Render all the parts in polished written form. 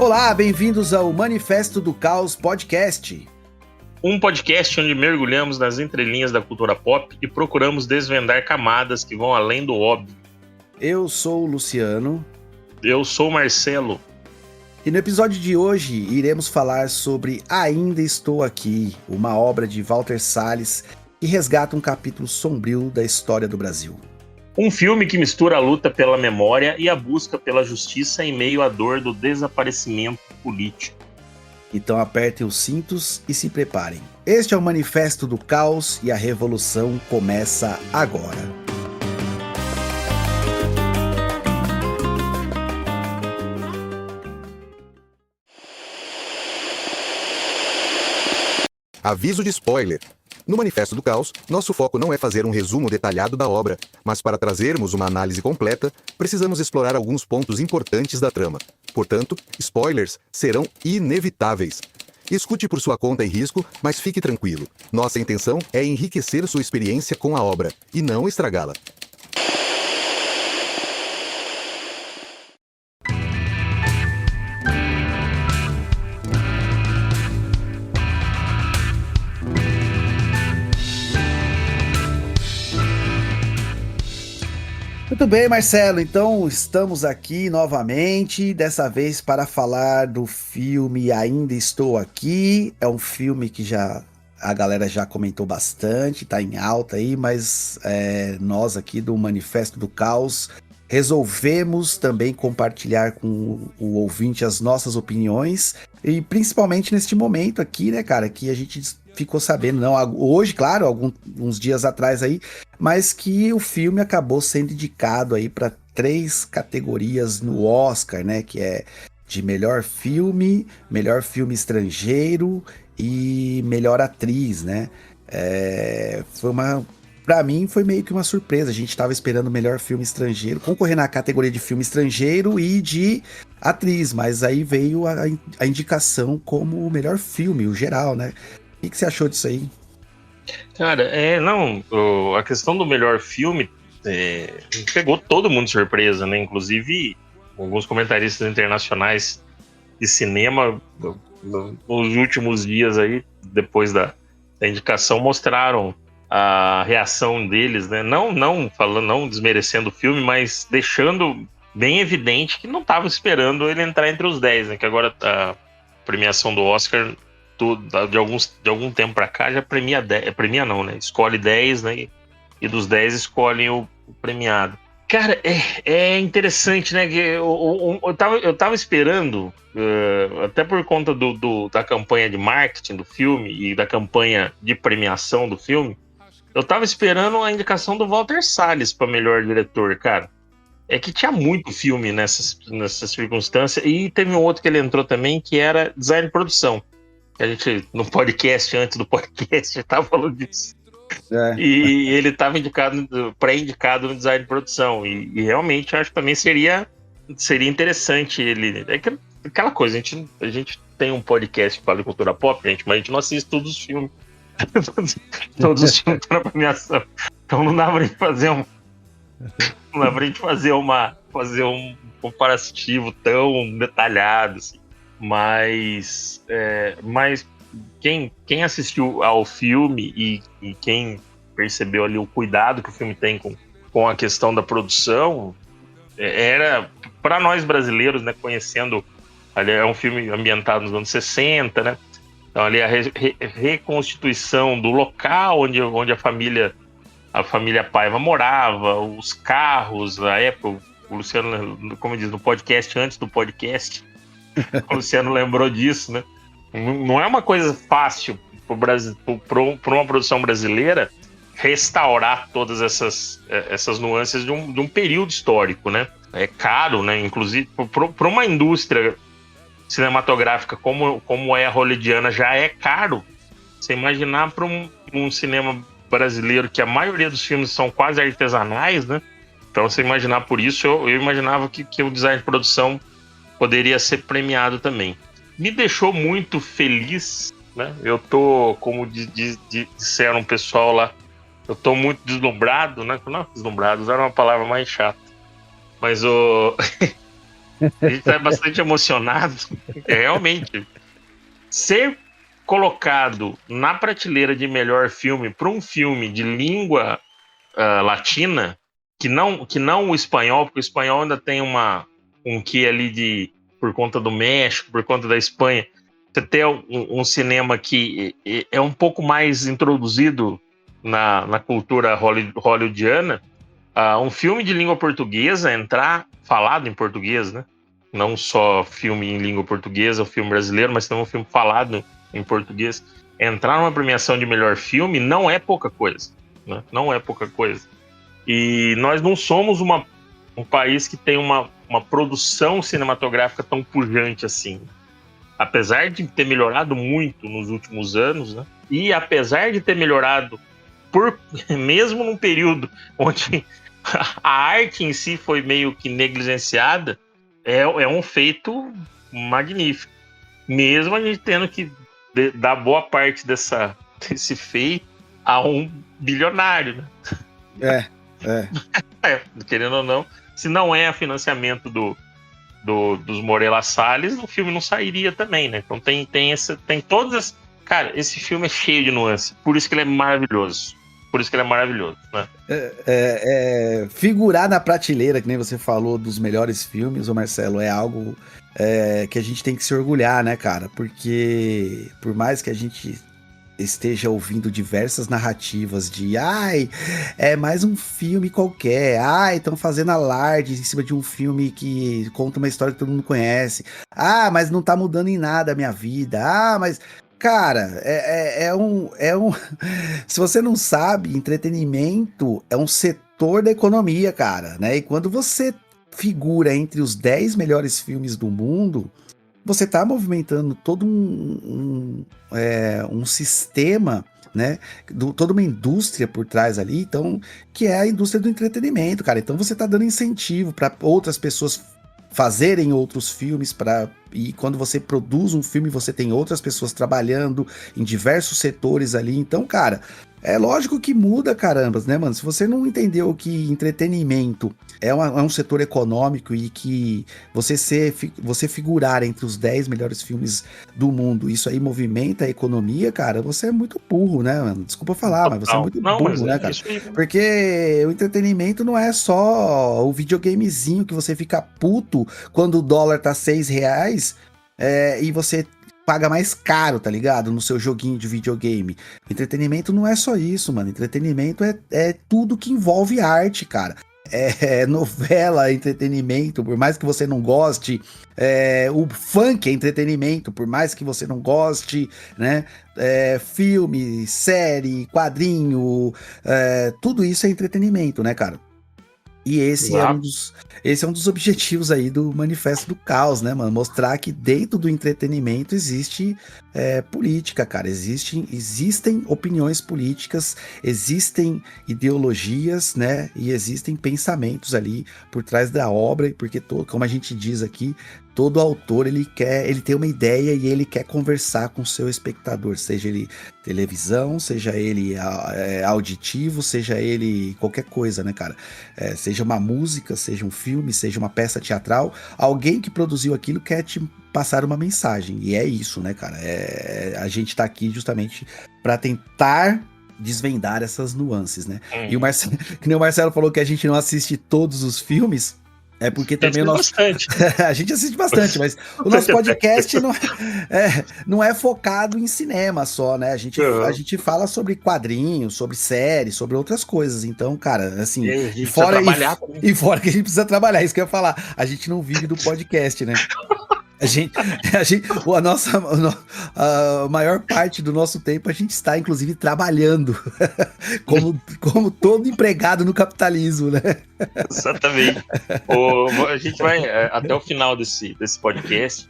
Olá, bem-vindos ao Manifesto do Caos Podcast. Um podcast onde mergulhamos nas entrelinhas da cultura pop e procuramos desvendar camadas que vão além do óbvio. Eu sou o Luciano. Eu sou o Marcelo. E no episódio de hoje iremos falar sobre Ainda Estou Aqui, uma obra de Walter Salles que resgata um capítulo sombrio da história do Brasil. Um filme que mistura a luta pela memória e a busca pela justiça em meio à dor do desaparecimento político. Então apertem os cintos e se preparem. Este é o Manifesto do Caos e a revolução começa agora. Aviso de spoiler. No Manifesto do Caos, nosso foco não é fazer um resumo detalhado da obra, mas para trazermos uma análise completa, precisamos explorar alguns pontos importantes da trama. Portanto, spoilers serão inevitáveis. Escute por sua conta e risco, mas fique tranquilo. Nossa intenção é enriquecer sua experiência com a obra, e não estragá-la. Muito bem, Marcelo, então estamos aqui novamente, dessa vez para falar do filme Ainda Estou Aqui. É um filme que a galera já comentou bastante, tá em alta aí, mas nós aqui do Manifesto do Caos resolvemos também compartilhar com o ouvinte as nossas opiniões, e principalmente neste momento aqui, né, cara, que a gente ficou sabendo, não hoje, claro, alguns dias atrás aí, mas que o filme acabou sendo indicado aí para 3 categorias no Oscar, né, que é de melhor filme estrangeiro e melhor atriz, né. Pra mim foi meio que uma surpresa. A gente tava esperando o melhor filme estrangeiro, concorrer na categoria de filme estrangeiro e de atriz, mas aí veio a indicação como o melhor filme, o geral, né? O que você achou disso aí? Cara, a questão do melhor filme pegou todo mundo de surpresa, né? Inclusive, alguns comentaristas internacionais de cinema nos últimos dias aí, depois da indicação, mostraram a reação deles, né? Não desmerecendo o filme, mas deixando bem evidente que não estavam esperando ele entrar entre os 10, né? Que agora a premiação do Oscar de algum tempo pra cá já premia 10, premia não, né? Escolhe 10, né? E dos 10 escolhem o premiado. Cara, é interessante, né? Que eu tava esperando, até por conta da campanha de marketing do filme e da campanha de premiação do filme, eu tava esperando a indicação do Walter Salles para melhor diretor, cara. É que tinha muito filme nessas circunstâncias, e teve um outro que ele entrou também, que era design de produção. Que a gente, no podcast, antes do podcast, tava falando disso. E ele estava pré-indicado no design de produção. E realmente acho que também seria interessante ele. É aquela coisa, a gente tem um podcast que fala de cultura pop, gente, mas a gente não assiste todos os filmes. Todos os filmes estão na premiação. Então não dá pra gente fazer um comparativo tão detalhado assim. Mas quem assistiu ao filme e quem percebeu ali o cuidado que o filme tem com a questão da produção, era para nós brasileiros, né, conhecendo, ali é um filme ambientado nos anos 60, né, então ali a reconstituição do local onde a família Paiva morava, os carros, a época, o Luciano, como diz no podcast, antes do podcast, o Luciano lembrou disso, né? Não é uma coisa fácil para uma produção brasileira restaurar todas essas nuances de um período histórico, né? É caro, né? Inclusive, para uma indústria cinematográfica como é a hollywoodiana, já é caro. Você imaginar para um cinema brasileiro que a maioria dos filmes são quase artesanais, né? Então, você imaginar por isso, eu imaginava que o design de produção poderia ser premiado também. Me deixou muito feliz, né? Eu tô, como disseram o pessoal lá, eu tô muito deslumbrado, né? Não, deslumbrado era uma palavra mais chata. Mas A gente tá bastante emocionado. Realmente, ser colocado na prateleira de melhor filme para um filme de língua latina, que não o espanhol, porque o espanhol ainda tem um quê ali por conta do México, por conta da Espanha, você ter um cinema que é um pouco mais introduzido na cultura hollywoodiana, um filme de língua portuguesa entrar falado em português, né? Não só filme em língua portuguesa, o filme brasileiro, mas também um filme falado em português. Entrar numa premiação de melhor filme não é pouca coisa, né? Não é pouca coisa. E nós não somos um país que tem uma produção cinematográfica tão pujante assim. Apesar de ter melhorado muito nos últimos anos, né? E apesar de ter melhorado mesmo num período onde a arte em si foi meio que negligenciada, é um feito magnífico. Mesmo a gente tendo que dar boa parte desse feito a um bilionário, né? Querendo ou não, se não é financiamento dos Moreira Salles, o filme não sairia também, né? Então tem todas as... Cara, esse filme é cheio de nuances, por isso que ele é maravilhoso. Né? Figurar na prateleira, que nem você falou, dos melhores filmes, ô Marcelo, é algo que a gente tem que se orgulhar, né, cara? Porque por mais que a gente esteja ouvindo diversas narrativas de é mais um filme qualquer, estão fazendo alarde em cima de um filme que conta uma história que todo mundo conhece, mas não tá mudando em nada a minha vida, mas... Cara, se você não sabe, entretenimento é um setor da economia, cara, né? E quando você figura entre os 10 melhores filmes do mundo, você tá movimentando todo um sistema, né? Toda uma indústria por trás ali, então, que é a indústria do entretenimento, cara. Então você tá dando incentivo para outras pessoas fazerem outros filmes, e quando você produz um filme, você tem outras pessoas trabalhando em diversos setores ali. Então, cara, é lógico que muda, carambas, né, mano? Se você não entendeu que entretenimento é um setor econômico e que você figurar entre os 10 melhores filmes do mundo, isso aí movimenta a economia, cara, você é muito burro, né, mano? Desculpa falar, mas você é muito burro, né, cara? Porque o entretenimento não é só o videogamezinho que você fica puto quando o dólar tá R$6 e você paga mais caro, tá ligado? No seu joguinho de videogame. Entretenimento não é só isso, mano. Entretenimento é tudo que envolve arte, cara. Novela, entretenimento, por mais que você não goste. O funk é entretenimento, por mais que você não goste, né? Filme, série, quadrinho, tudo isso é entretenimento, né, cara? E esse é um dos objetivos aí do Manifesto do Caos, né, mano? Mostrar que dentro do entretenimento existe política, cara. Existem opiniões políticas, existem ideologias, né? E existem pensamentos ali por trás da obra, porque como a gente diz aqui, todo autor ele tem uma ideia e ele quer conversar com o seu espectador, seja ele televisão, seja ele auditivo, seja ele qualquer coisa, né, cara? Seja uma música, seja um filme, seja uma peça teatral, alguém que produziu aquilo quer te passar uma mensagem, e é isso, né, cara? A gente tá aqui justamente para tentar desvendar essas nuances, né? E o Marcelo, que nem o Marcelo falou que a gente não assiste todos os filmes, porque também o nosso... a gente assiste bastante, mas o nosso podcast não é focado em cinema só, né? A gente fala sobre quadrinhos, sobre séries, sobre outras coisas. Então, cara, assim... E fora que a gente precisa trabalhar, isso que eu ia falar. A gente não vive do podcast, né? A maior parte do nosso tempo a gente está, inclusive, trabalhando como todo empregado no capitalismo, né? Exatamente. A gente vai, até o final desse podcast,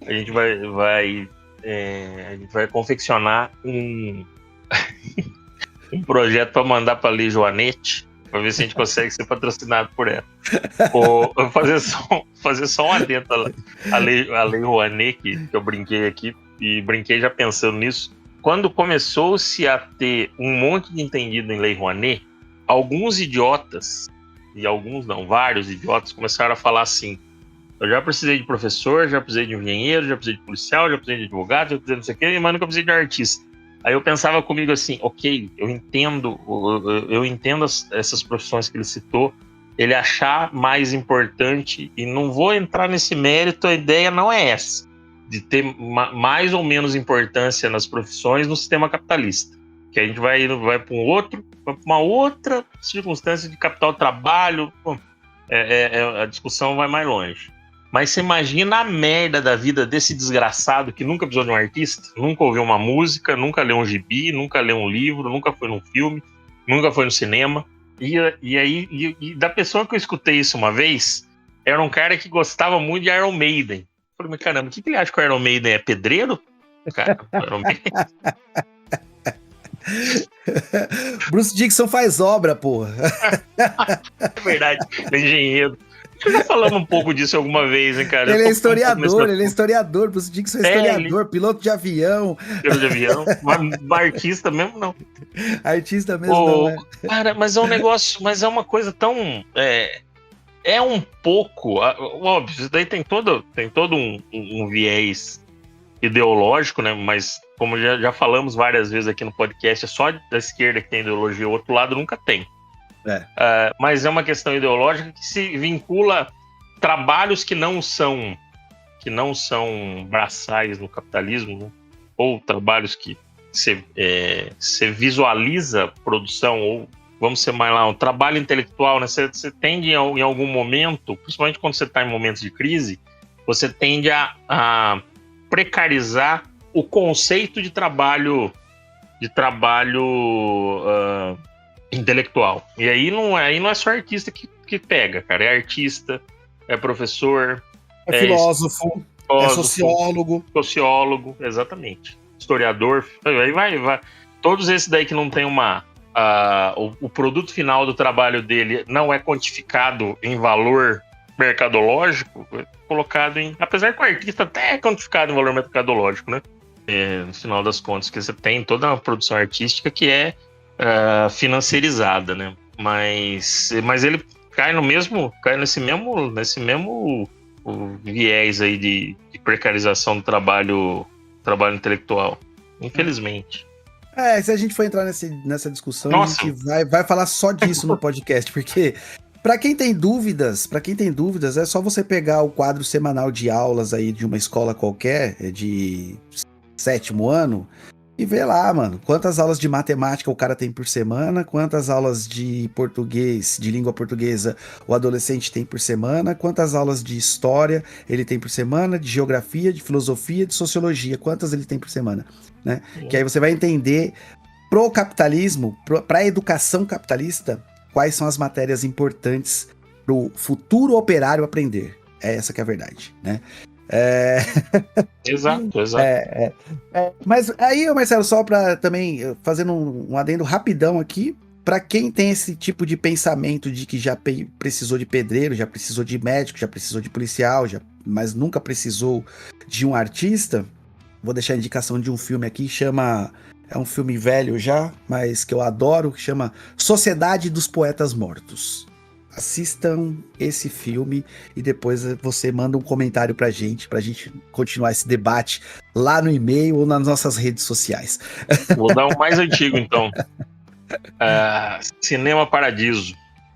a gente vai confeccionar um projeto para mandar para a Lei Joanete, para ver se a gente consegue ser patrocinado por ela. Fazer só um adendo à Lei Rouanet, que eu brinquei aqui, e brinquei já pensando nisso. Quando começou-se a ter um monte de entendido em Lei Rouanet, alguns idiotas, e alguns não, vários idiotas, começaram a falar assim, Eu já precisei de professor, já precisei de engenheiro, já precisei de policial, já precisei de advogado, já precisei de não sei o quê, mas nunca precisei de artista. Aí eu pensava comigo assim, ok, eu entendo essas profissões que ele citou, ele achar mais importante, e não vou entrar nesse mérito, a ideia não é essa, de ter mais ou menos importância nas profissões no sistema capitalista. Que a gente vai para uma outra circunstância de capital-trabalho, a discussão vai mais longe. Mas você imagina a merda da vida desse desgraçado que nunca precisou de um artista, nunca ouviu uma música, nunca leu um gibi, nunca leu um livro, nunca foi num filme, nunca foi no cinema. E da pessoa que eu escutei isso uma vez, era um cara que gostava muito de Iron Maiden. Eu falei, mas caramba, o que ele acha que o Iron Maiden é pedreiro? Cara, Iron Maiden... Bruce Dickinson faz obra, porra. É verdade, ele é engenheiro. Já falamos um pouco disso alguma vez, hein, cara? Ele é historiador, Bruce Dickinson é historiador, piloto de avião. Piloto de avião, mas artista mesmo não. Artista mesmo não, né? Cara, mas é um negócio, mas é uma coisa tão... É um pouco... Óbvio, isso daí tem todo um viés ideológico, né? Mas como já falamos várias vezes aqui no podcast, é só da esquerda que tem ideologia, o outro lado nunca tem. Mas é uma questão ideológica que se vincula trabalhos que não são braçais no capitalismo, né? Ou trabalhos que você visualiza produção, ou vamos ser mais lá, um trabalho intelectual, né? Você tende em algum momento, principalmente quando você está em momentos de crise, você tende a precarizar o conceito de trabalho intelectual. E aí não é só artista que pega, cara. É artista, é professor, é filósofo, é sociólogo, exatamente. Historiador, aí vai. Todos esses daí que não tem o produto final do trabalho dele não é quantificado em valor mercadológico, é colocado em... Apesar que o artista até é quantificado em valor mercadológico, né? No final das contas, que você tem toda uma produção artística que é financiarizada, né? Mas ele cai nesse mesmo viés aí de precarização do trabalho intelectual, infelizmente. Se a gente for entrar nessa discussão, nossa, a gente vai falar só disso no podcast, porque para quem tem dúvidas, é só você pegar o quadro semanal de aulas aí de uma escola qualquer, de 7º ano, e ver lá, mano, quantas aulas de matemática o cara tem por semana, quantas aulas de português, de língua portuguesa, o adolescente tem por semana, quantas aulas de história ele tem por semana, de geografia, de filosofia, de sociologia, quantas ele tem por semana, né? Que aí você vai entender pro capitalismo, pra educação capitalista, quais são as matérias importantes pro futuro operário aprender. É essa que é a verdade, né? Exato. Mas aí, Marcelo, só para também fazendo um adendo rapidão aqui, para quem tem esse tipo de pensamento de que já precisou de pedreiro, já precisou de médico, já precisou de policial, mas nunca precisou de um artista, vou deixar a indicação de um filme aqui, é um filme velho já, mas que eu adoro, que chama Sociedade dos Poetas Mortos. Assistam esse filme e depois você manda um comentário pra gente continuar esse debate lá no e-mail ou nas nossas redes sociais. Vou dar um mais antigo, então. Cinema Paradiso.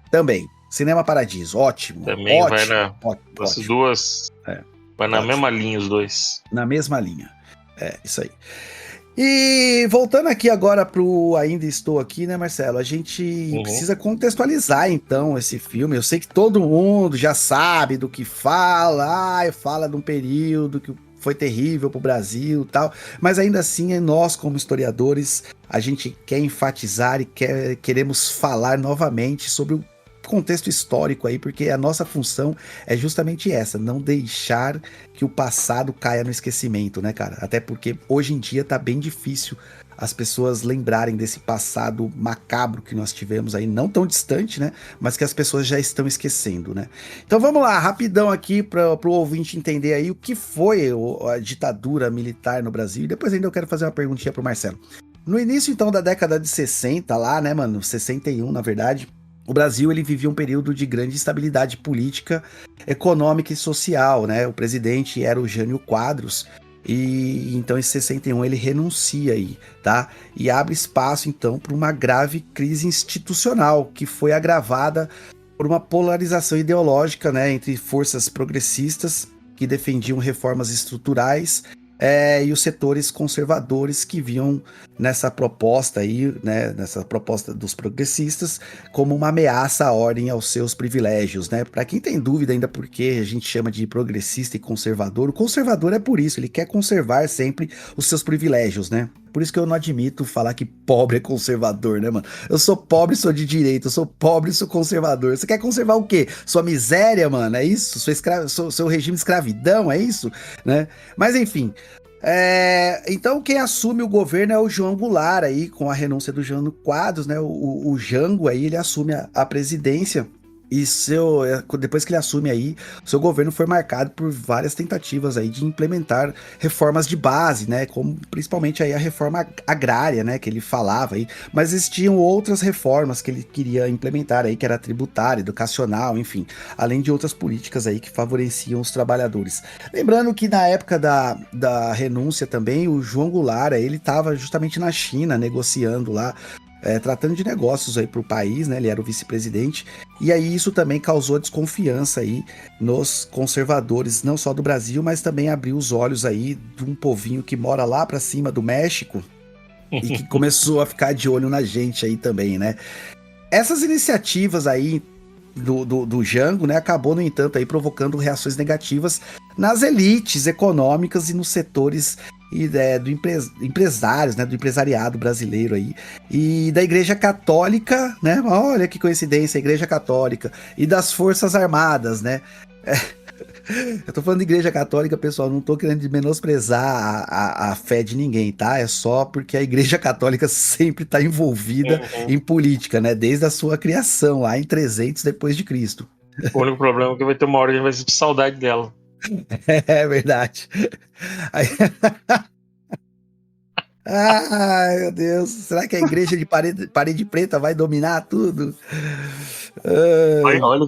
Também. Cinema Paradiso, ótimo. Também ótimo, vai as duas. Vai na mesma linha os dois. Na mesma linha. Isso aí. E voltando aqui agora pro Ainda Estou Aqui, né, Marcelo? A gente precisa contextualizar, então, esse filme. Eu sei que todo mundo já sabe do que fala. Fala de um período que foi terrível pro Brasil e tal. Mas ainda assim, nós, como historiadores, a gente quer enfatizar e queremos falar novamente sobre o contexto histórico aí, porque a nossa função é justamente essa, não deixar que o passado caia no esquecimento, né, cara? Até porque hoje em dia tá bem difícil as pessoas lembrarem desse passado macabro que nós tivemos aí, não tão distante, né? Mas que as pessoas já estão esquecendo, né? Então vamos lá, rapidão aqui para o ouvinte entender aí o que foi a ditadura militar no Brasil, e depois ainda eu quero fazer uma perguntinha pro Marcelo. No início, então, da década de 60 lá, né, mano? 61, na verdade, o Brasil ele vivia um período de grande instabilidade política, econômica e social, né? O presidente era o Jânio Quadros, e então em 61 ele renuncia aí, tá? E abre espaço então para uma grave crise institucional, que foi agravada por uma polarização ideológica, né, entre forças progressistas que defendiam reformas estruturais, e os setores conservadores que viam nessa proposta aí, né, nessa proposta dos progressistas, como uma ameaça à ordem e aos seus privilégios, né? Para quem tem dúvida ainda por que a gente chama de progressista e conservador, o conservador é por isso, ele quer conservar sempre os seus privilégios, né? Por isso que eu não admito falar que pobre é conservador, né, mano? Eu sou pobre, sou de direita, eu sou pobre, sou conservador. Você quer conservar o quê? Sua miséria, mano? É isso? Seu regime de escravidão, é isso? Né? Mas enfim, então quem assume o governo é o João Goulart aí, com a renúncia do Jânio Quadros, né? O Jango aí, ele assume a presidência. E depois que ele assume aí, seu governo foi marcado por várias tentativas aí de implementar reformas de base, né, como principalmente aí a reforma agrária, né, que ele falava aí, mas existiam outras reformas que ele queria implementar aí, que era tributária, educacional, enfim, além de outras políticas aí que favoreciam os trabalhadores. Lembrando que na época da renúncia também, o João Goulart, ele estava justamente na China, negociando lá, tratando de negócios aí para o país, né? Ele era o vice-presidente, e aí isso também causou desconfiança aí nos conservadores, não só do Brasil, mas também abriu os olhos aí de um povinho que mora lá para cima do México e que começou a ficar de olho na gente aí também, né? Essas iniciativas aí do Jango, né, acabou, no entanto, aí provocando reações negativas nas elites econômicas e nos setores do empresários, né, do empresariado brasileiro aí, e da Igreja Católica, né, olha que coincidência, a Igreja Católica, e das Forças Armadas, né. Eu tô falando de Igreja Católica, pessoal, não tô querendo menosprezar a fé de ninguém, tá? É só porque a Igreja Católica sempre tá envolvida em política, né? Desde a sua criação, lá em 300 depois de Cristo. O único problema é que vai ter uma hora que a gente vai sentir saudade dela. É verdade. Aí... Ai, meu Deus. Será que a igreja de parede preta vai dominar tudo?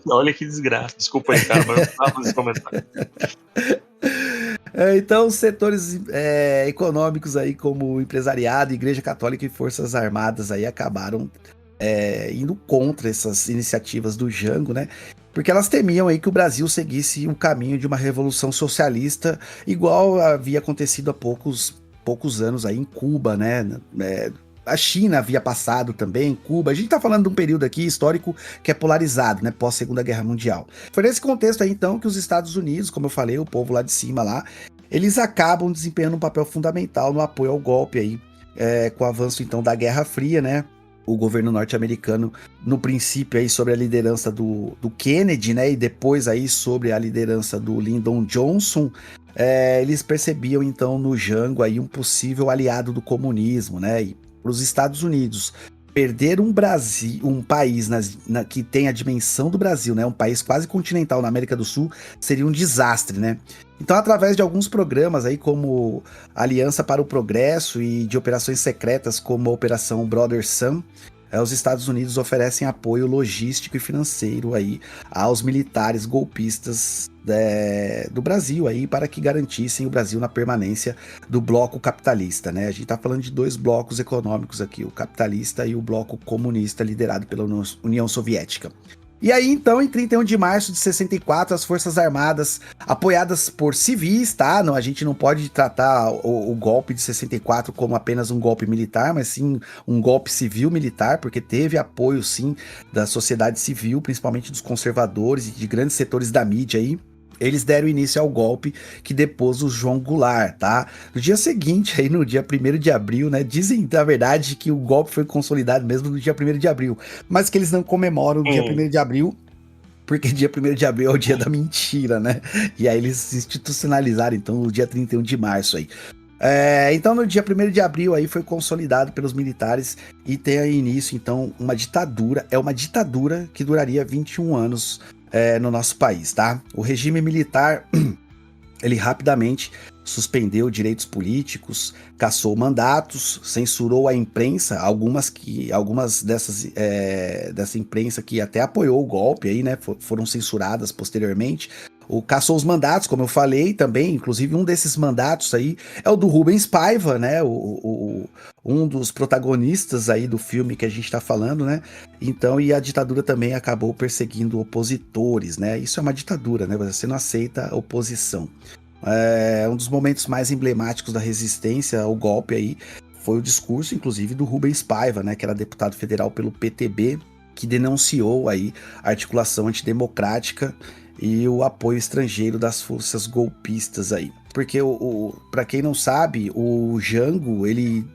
Olha que desgraça. Desculpa aí, cara, mas eu não fazer esse comentário. Então, os setores econômicos aí, como o empresariado, Igreja Católica e Forças Armadas aí acabaram indo contra essas iniciativas do Jango, né? Porque elas temiam aí que o Brasil seguisse o caminho de uma revolução socialista, igual havia acontecido há poucos anos aí em Cuba, né? A China havia passado também, Cuba. A gente tá falando de um período aqui histórico que é polarizado, né? Pós-Segunda Guerra Mundial. Foi nesse contexto aí, então, que os Estados Unidos, como eu falei, o povo lá de cima lá, eles acabam desempenhando um papel fundamental no apoio ao golpe aí, com o avanço, então, da Guerra Fria, né? O governo norte-americano, no princípio aí sobre a liderança do Kennedy, né, e depois aí sobre a liderança do Lyndon Johnson, eles percebiam então no Jango aí um possível aliado do comunismo, né, e para os Estados Unidos perder um país que tem a dimensão do Brasil, né, um país quase continental na América do Sul, seria um desastre, né. Então, através de alguns programas aí, como Aliança para o Progresso e de operações secretas como a Operação Brother Sun, os Estados Unidos oferecem apoio logístico e financeiro aí aos militares golpistas do Brasil aí, para que garantissem o Brasil na permanência do bloco capitalista, né? A gente tá falando de dois blocos econômicos aqui, o capitalista e o bloco comunista, liderado pela União Soviética. E aí, então, em 31 de março de 64, as Forças Armadas, apoiadas por civis, tá? Não, a gente não pode tratar o golpe de 64 como apenas um golpe militar, mas sim um golpe civil-militar, porque teve apoio, sim, da sociedade civil, principalmente dos conservadores e de grandes setores da mídia aí. Eles deram início ao golpe que depôs o João Goulart, tá? No dia seguinte, aí no dia 1º de abril, né? Dizem, na verdade, que o golpe foi consolidado mesmo no dia 1º de abril, mas que eles não comemoram o dia 1º de abril, porque dia 1º de abril é o dia da mentira, né? E aí eles institucionalizaram, então, o dia 31 de março aí. Então, no dia 1º de abril aí foi consolidado pelos militares e tem aí início, então, uma ditadura. É uma ditadura que duraria 21 anos no nosso país, tá? O regime militar, ele rapidamente suspendeu direitos políticos, cassou mandatos, censurou a imprensa, algumas dessa imprensa que até apoiou o golpe aí, né, foram censuradas posteriormente. Cassou os mandatos, como eu falei também, inclusive um desses mandatos aí é o do Rubens Paiva, né, um dos protagonistas aí do filme que a gente tá falando, né, então, e a ditadura também acabou perseguindo opositores, né, isso é uma ditadura, né, você não aceita oposição. Um dos momentos mais emblemáticos da resistência ao golpe aí foi o discurso, inclusive, do Rubens Paiva, né, que era deputado federal pelo PTB, que denunciou aí a articulação antidemocrática e o apoio estrangeiro das forças golpistas aí. Porque, para quem não sabe, o Jango, ele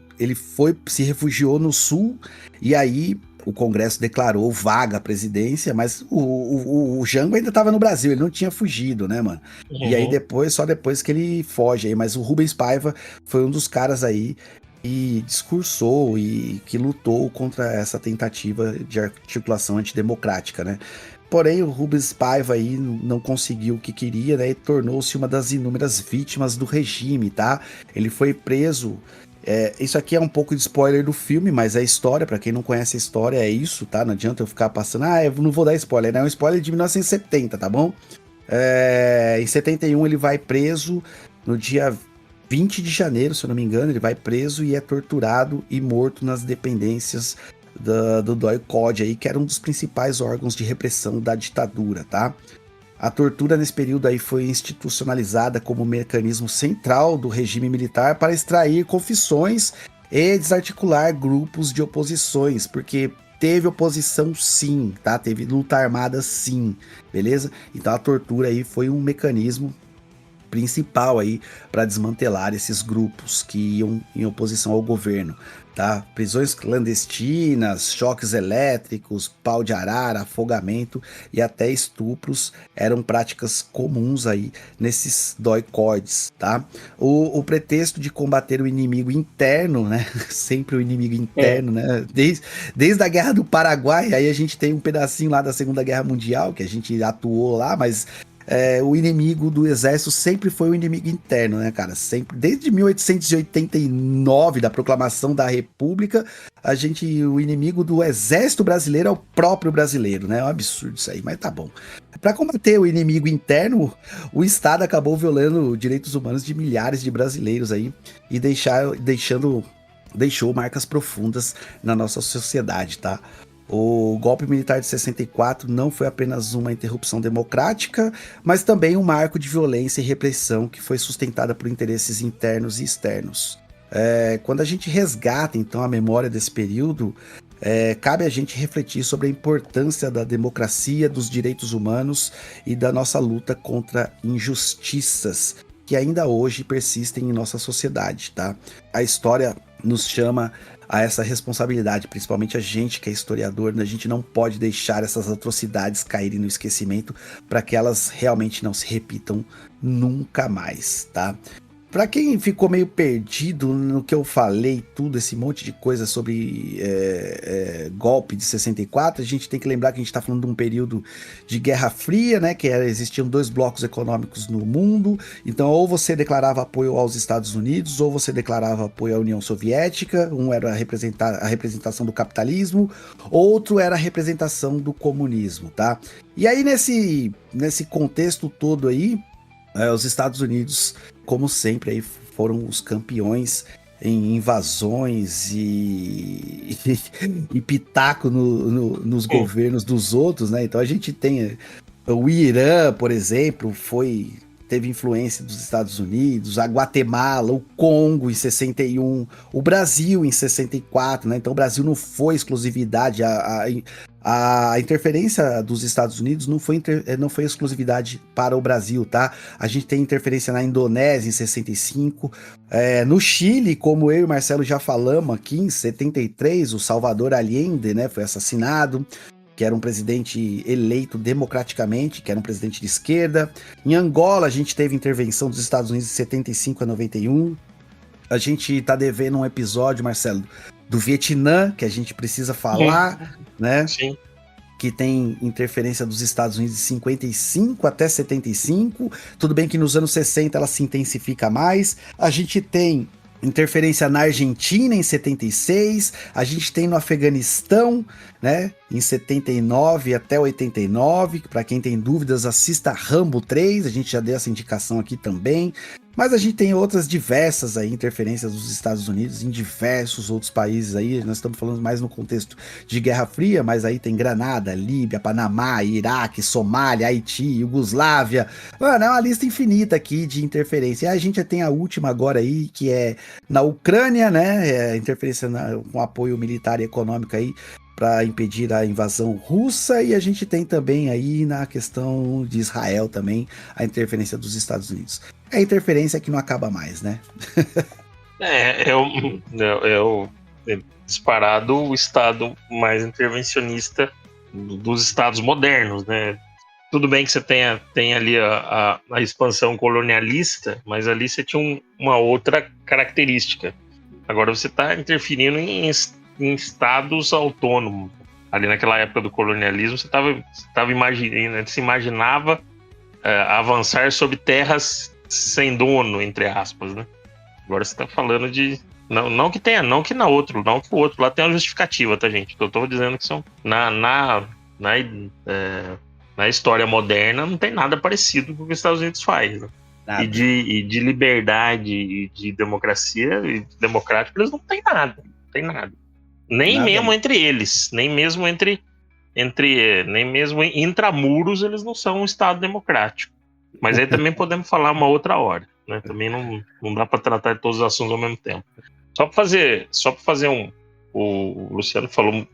se refugiou no sul, e aí o Congresso declarou vaga a presidência, mas o Jango ainda estava no Brasil, ele não tinha fugido, né, mano? Uhum. E aí só depois que ele foge aí, mas o Rubens Paiva foi um dos caras aí que discursou e que lutou contra essa tentativa de articulação antidemocrática, né? Porém, o Rubens Paiva aí não conseguiu o que queria, né? E tornou-se uma das inúmeras vítimas do regime, tá? Ele foi preso. Isso aqui é um pouco de spoiler do filme, mas é história, pra quem não conhece a história, é isso, tá? Não adianta eu ficar passando, eu não vou dar spoiler, né? É um spoiler de 1970, tá bom? Em 71 ele vai preso, no dia 20 de janeiro, se eu não me engano, ele vai preso e é torturado e morto nas dependências do DOI-CODE aí, que era um dos principais órgãos de repressão da ditadura, tá? A tortura nesse período aí foi institucionalizada como mecanismo central do regime militar para extrair confissões e desarticular grupos de oposições, porque teve oposição sim, tá? Teve luta armada sim, beleza? Então a tortura aí foi um mecanismo principal aí para desmantelar esses grupos que iam em oposição ao governo, tá? Prisões clandestinas, choques elétricos, pau de arara, afogamento e até estupros eram práticas comuns aí nesses DOI-CODES, tá? O pretexto de combater o inimigo interno, né? Sempre o inimigo interno, né? Desde a Guerra do Paraguai, aí a gente tem um pedacinho lá da Segunda Guerra Mundial que a gente atuou lá, mas o inimigo do exército sempre foi o inimigo interno, né, cara? Sempre, desde 1889, da proclamação da República, o inimigo do exército brasileiro é o próprio brasileiro, né? É um absurdo isso aí, mas tá bom. Para combater o inimigo interno, o Estado acabou violando direitos humanos de milhares de brasileiros aí e deixou marcas profundas na nossa sociedade, tá? O golpe militar de 64 não foi apenas uma interrupção democrática, mas também um marco de violência e repressão que foi sustentada por interesses internos e externos. Quando a gente resgata, então, a memória desse período, cabe a gente refletir sobre a importância da democracia, dos direitos humanos e da nossa luta contra injustiças que ainda hoje persistem em nossa sociedade, tá? A história nos chama a essa responsabilidade, principalmente a gente que é historiador, a gente não pode deixar essas atrocidades caírem no esquecimento para que elas realmente não se repitam nunca mais, tá? Para quem ficou meio perdido no que eu falei, tudo esse monte de coisa sobre golpe de 64, a gente tem que lembrar que a gente está falando de um período de Guerra Fria, né? Que existiam dois blocos econômicos no mundo. Então, ou você declarava apoio aos Estados Unidos, ou você declarava apoio à União Soviética. Um era a representação do capitalismo, outro era a representação do comunismo, tá? E aí, nesse contexto todo aí, os Estados Unidos, como sempre, aí foram os campeões em invasões e pitaco nos governos dos outros, né? Então a gente tem o Irã, por exemplo, teve influência dos Estados Unidos, a Guatemala, o Congo em 61, o Brasil em 64, né? Então o Brasil não foi exclusividade, a interferência dos Estados Unidos não foi exclusividade para o Brasil, tá? A gente tem interferência na Indonésia em 65, no Chile, como eu e o Marcelo já falamos aqui, em 73, o Salvador Allende, né, foi assassinado, que era um presidente eleito democraticamente, que era um presidente de esquerda. Em Angola, a gente teve intervenção dos Estados Unidos de 75 a 91. A gente tá devendo um episódio, Marcelo, do Vietnã, que a gente precisa falar, né? Sim. que tem interferência dos Estados Unidos de 55 até 75. Tudo bem que nos anos 60 ela se intensifica mais. A gente tem interferência na Argentina em 76, a gente tem no Afeganistão, né, em 79 até 89, para quem tem dúvidas assista Rambo 3, a gente já deu essa indicação aqui também, mas a gente tem outras diversas aí interferências dos Estados Unidos em diversos outros países aí, nós estamos falando mais no contexto de Guerra Fria, mas aí tem Granada, Líbia, Panamá, Iraque, Somália, Haiti, Iugoslávia, mano, é uma lista infinita aqui de interferência, e a gente já tem a última agora aí, que é na Ucrânia, né, interferência com apoio militar e econômico aí, para impedir a invasão russa, e a gente tem também aí na questão de Israel também, a interferência dos Estados Unidos. É a interferência que não acaba mais, né? É disparado o estado mais intervencionista dos estados modernos, né? Tudo bem que você tem ali a expansão colonialista, mas ali você tinha uma outra característica. Agora você está interferindo em estados autônomos. Ali naquela época do colonialismo, você se imaginava avançar sobre terras sem dono, entre aspas, né? Agora você está falando de... Não que o outro lá tenha uma justificativa, tá, gente? Eu estou dizendo que são... Na história moderna, não tem nada parecido com o que os Estados Unidos faz, né? E de liberdade e de democracia e democrático, eles não têm nada. Não tem nada. Nem nada mesmo entre eles. Nem mesmo nem mesmo intramuros eles não são um Estado democrático. Mas aí também podemos falar uma outra hora, né? Também não dá para tratar de todos os assuntos ao mesmo tempo. Só para fazer um... O Luciano falou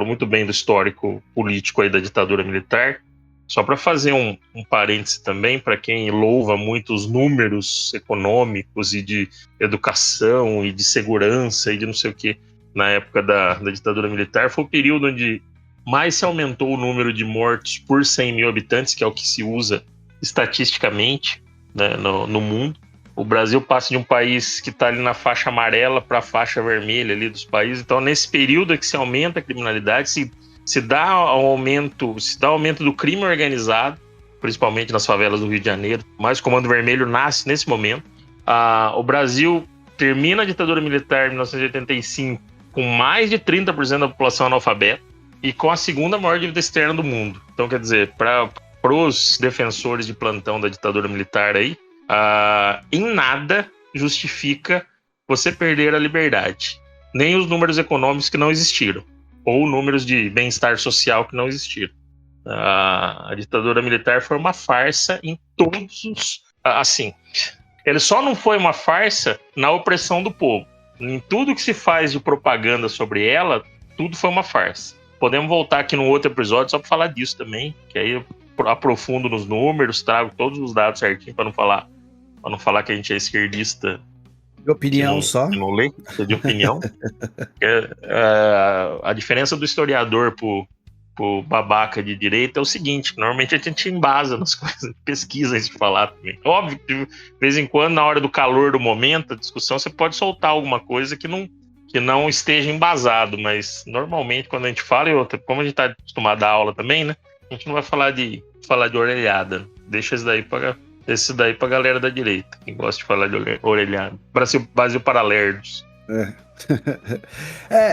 muito bem do histórico político aí da ditadura militar. Só para fazer um parêntese também, para quem louva muito os números econômicos e de educação e de segurança e de não sei o que na época da ditadura militar, foi o período onde mais se aumentou o número de mortos por 100 mil habitantes, que é o que se usa estatisticamente, né, no mundo. O Brasil passa de um país que está ali na faixa amarela para a faixa vermelha ali dos países. Então, nesse período é que se aumenta a criminalidade, se dá aumento do crime organizado, principalmente nas favelas do Rio de Janeiro, mas o Comando Vermelho nasce nesse momento. O Brasil termina a ditadura militar em 1985 com mais de 30% da população analfabeta e com a segunda maior dívida externa do mundo. Então, quer dizer, para os defensores de plantão da ditadura militar aí, em nada justifica você perder a liberdade, nem os números econômicos que não existiram, ou números de bem-estar social que não existiram. A ditadura militar foi uma farsa em todos os... Assim, ele só não foi uma farsa na opressão do povo. Em tudo que se faz de propaganda sobre ela, tudo foi uma farsa. Podemos voltar aqui num outro episódio só para falar disso também, que aí eu aprofundo nos números, trago todos os dados certinho para não falar que a gente é esquerdista. De opinião só. Não lê, é de opinião. A diferença do historiador pro babaca de direita é o seguinte: normalmente a gente embasa nas coisas, pesquisa antes de falar também. Óbvio que de vez em quando, na hora do calor do momento, a discussão, você pode soltar alguma coisa que não esteja embasado, mas normalmente quando a gente fala, e outra, como a gente está acostumado a dar aula também, né? A gente não vai falar de orelhada. Deixa isso daí pra galera da direita, quem gosta de falar de orelhada. Brasil para lerdos.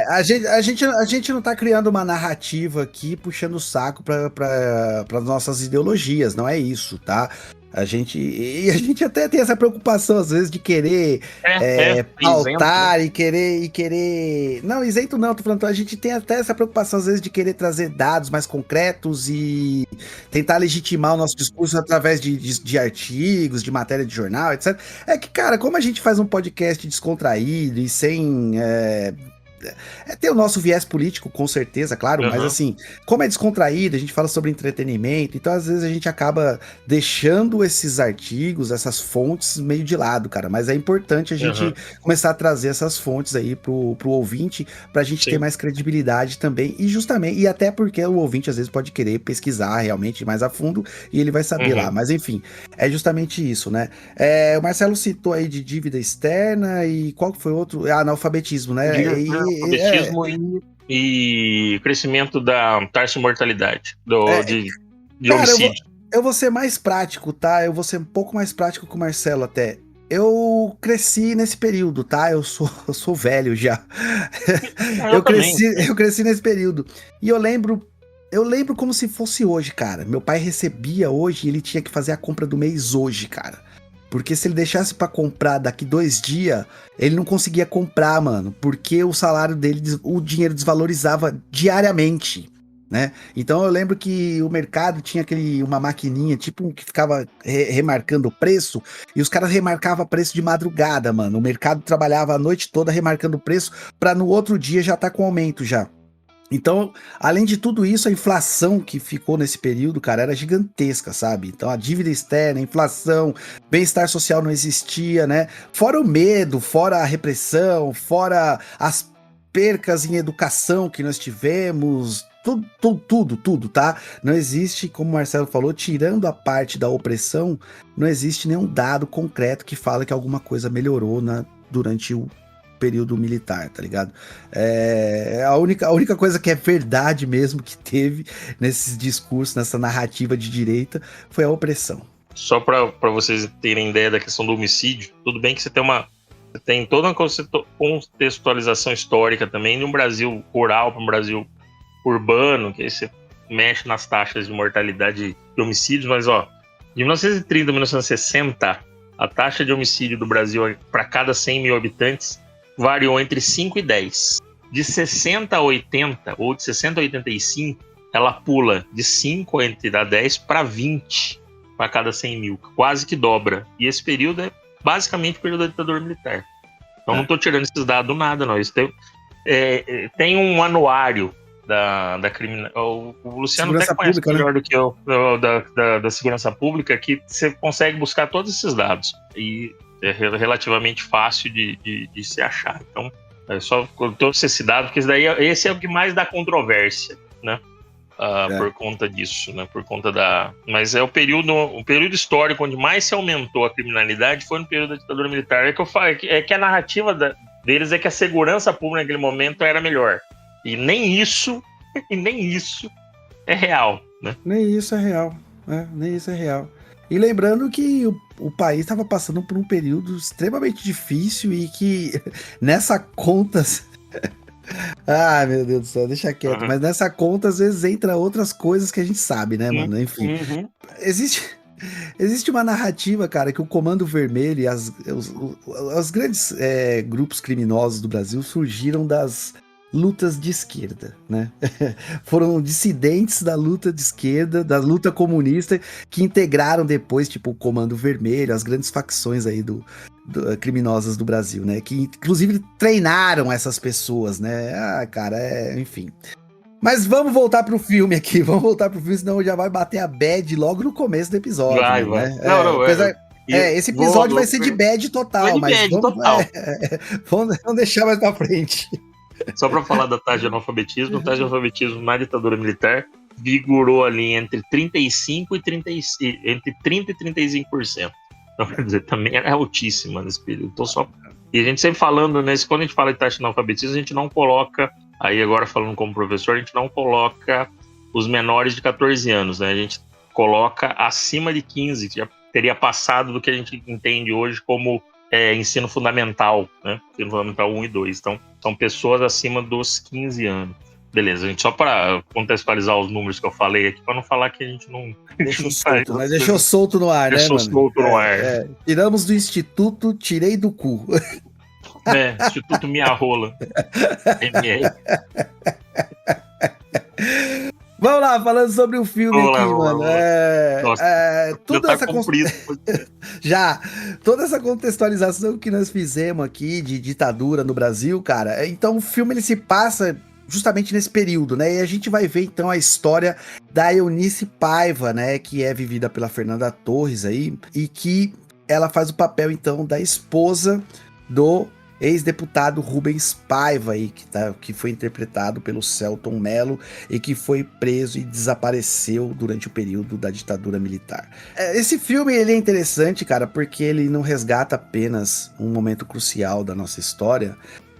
A gente não tá criando uma narrativa aqui puxando o saco para nossas ideologias, não é isso, tá? A gente até tem essa preocupação às vezes de querer pautar e querer... Não, isento não, tô falando, a gente tem até essa preocupação às vezes de querer trazer dados mais concretos e tentar legitimar o nosso discurso através de artigos, de matéria de jornal, etc. É que, cara, como a gente faz um podcast descontraído e sem... tem o nosso viés político, com certeza, claro, mas assim, como é descontraído, a gente fala sobre entretenimento, então às vezes a gente acaba deixando esses artigos, essas fontes meio de lado, cara, mas é importante a gente começar a trazer essas fontes aí pro ouvinte, pra gente ter mais credibilidade também, e até porque o ouvinte às vezes pode querer pesquisar realmente mais a fundo, e ele vai saber lá, mas enfim, é justamente isso, né? O Marcelo citou aí de dívida externa, e qual que foi outro? Analfabetismo, né? Alfabetismo e crescimento da taxa de mortalidade, de cara, homicídio. eu vou ser mais prático, tá? Eu vou ser um pouco mais prático que o Marcelo até. Eu cresci nesse período, tá? Eu sou velho já. Eu também. Eu cresci nesse período. E eu lembro como se fosse hoje, cara. Meu pai recebia hoje e ele tinha que fazer a compra do mês hoje, cara. Porque se ele deixasse pra comprar daqui 2 dias, ele não conseguia comprar, mano. Porque o salário dele, o dinheiro desvalorizava diariamente, né? Então eu lembro que o mercado tinha uma maquininha, tipo, que ficava remarcando o preço, e os caras remarcavam preço de madrugada, mano. O mercado trabalhava a noite toda remarcando o preço pra no outro dia já tá com aumento já. Então, além de tudo isso, a inflação que ficou nesse período, cara, era gigantesca, sabe? Então, a dívida externa, a inflação, bem-estar social não existia, né? Fora o medo, fora a repressão, fora as percas em educação que nós tivemos, tudo, tá? Não existe, como o Marcelo falou, tirando a parte da opressão, não existe nenhum dado concreto que fala que alguma coisa melhorou durante o período militar, tá ligado? A única coisa que é verdade mesmo que teve nesses discursos, nessa narrativa de direita, foi a opressão. Só para vocês terem ideia da questão do homicídio, tudo bem que você tem toda uma contextualização histórica também de um Brasil rural para um Brasil urbano, que aí você mexe nas taxas de mortalidade de homicídios, mas ó, de 1930 a 1960, a taxa de homicídio do Brasil para cada 100 mil habitantes variou entre 5 e 10. De 60 a 80, ou de 60 a 85, ela pula de 5 entre a 10 para 20 para cada 100 mil, quase que dobra. E esse período é basicamente o período da ditadura militar. Então não estou tirando esses dados do nada, não. Isso tem um anuário da criminalidade. O Luciano Segurança até conhece pública, melhor, né? do que eu, da segurança pública, que você consegue buscar todos esses dados. E é relativamente fácil de se achar. Então, é só trouxe esse dado, porque esse é o que mais dá controvérsia, né? Por conta disso, né? Por conta mas é o período histórico onde mais se aumentou a criminalidade foi no período da ditadura militar. É que eu falo, que a narrativa deles é que a segurança pública naquele momento era melhor. E nem isso é real, né? Nem isso é real, né? Nem isso é real. E lembrando que o país estava passando por um período extremamente difícil e que nessa conta... Ah, meu Deus do céu, deixa quieto. Mas nessa conta, às vezes, entra outras coisas que a gente sabe, né, mano? Enfim. Existe uma narrativa, cara, que o Comando Vermelho e os grandes grupos criminosos do Brasil surgiram das lutas de esquerda, né? Foram dissidentes da luta de esquerda, da luta comunista, que integraram depois, tipo, o Comando Vermelho, as grandes facções aí criminosas do Brasil, né? Que, inclusive, treinaram essas pessoas, né? Cara, enfim. Mas vamos voltar pro filme aqui, senão já vai bater a bad logo no começo do episódio, Vai. né? Esse Vou episódio vai ser de bad total, mas vamos deixar mais pra frente. Só para falar da taxa de analfabetismo, a taxa de analfabetismo na ditadura militar vigorou ali entre 35% entre 30% e 35%. Então, quer dizer, também era altíssima nesse período. Então, e a gente sempre falando, quando a gente fala de taxa de analfabetismo, a gente não coloca, aí agora falando como professor, a gente não coloca os menores de 14 anos, né? A gente coloca acima de 15, que já teria passado do que a gente entende hoje como ensino fundamental, né? Ensino fundamental 1 e 2. Então, são pessoas acima dos 15 anos. Beleza, gente, só para contextualizar os números que eu falei aqui, para não falar que a gente não... Deixou solto no ar, né, mano? Deixou solto no ar. Tiramos do instituto, tirei do cu. Instituto Minha Rola. Vamos lá, falando sobre o filme mano. Toda essa contextualização que nós fizemos aqui de ditadura no Brasil, cara. Então o filme ele se passa justamente nesse período, né? E a gente vai ver então a história da Eunice Paiva, né? Que é vivida pela Fernanda Torres aí, e que ela faz o papel então da esposa do ex-deputado Rubens Paiva aí, que foi interpretado pelo Selton Mello e que foi preso e desapareceu durante o período da ditadura militar. Esse filme ele é interessante, cara, porque ele não resgata apenas um momento crucial da nossa história,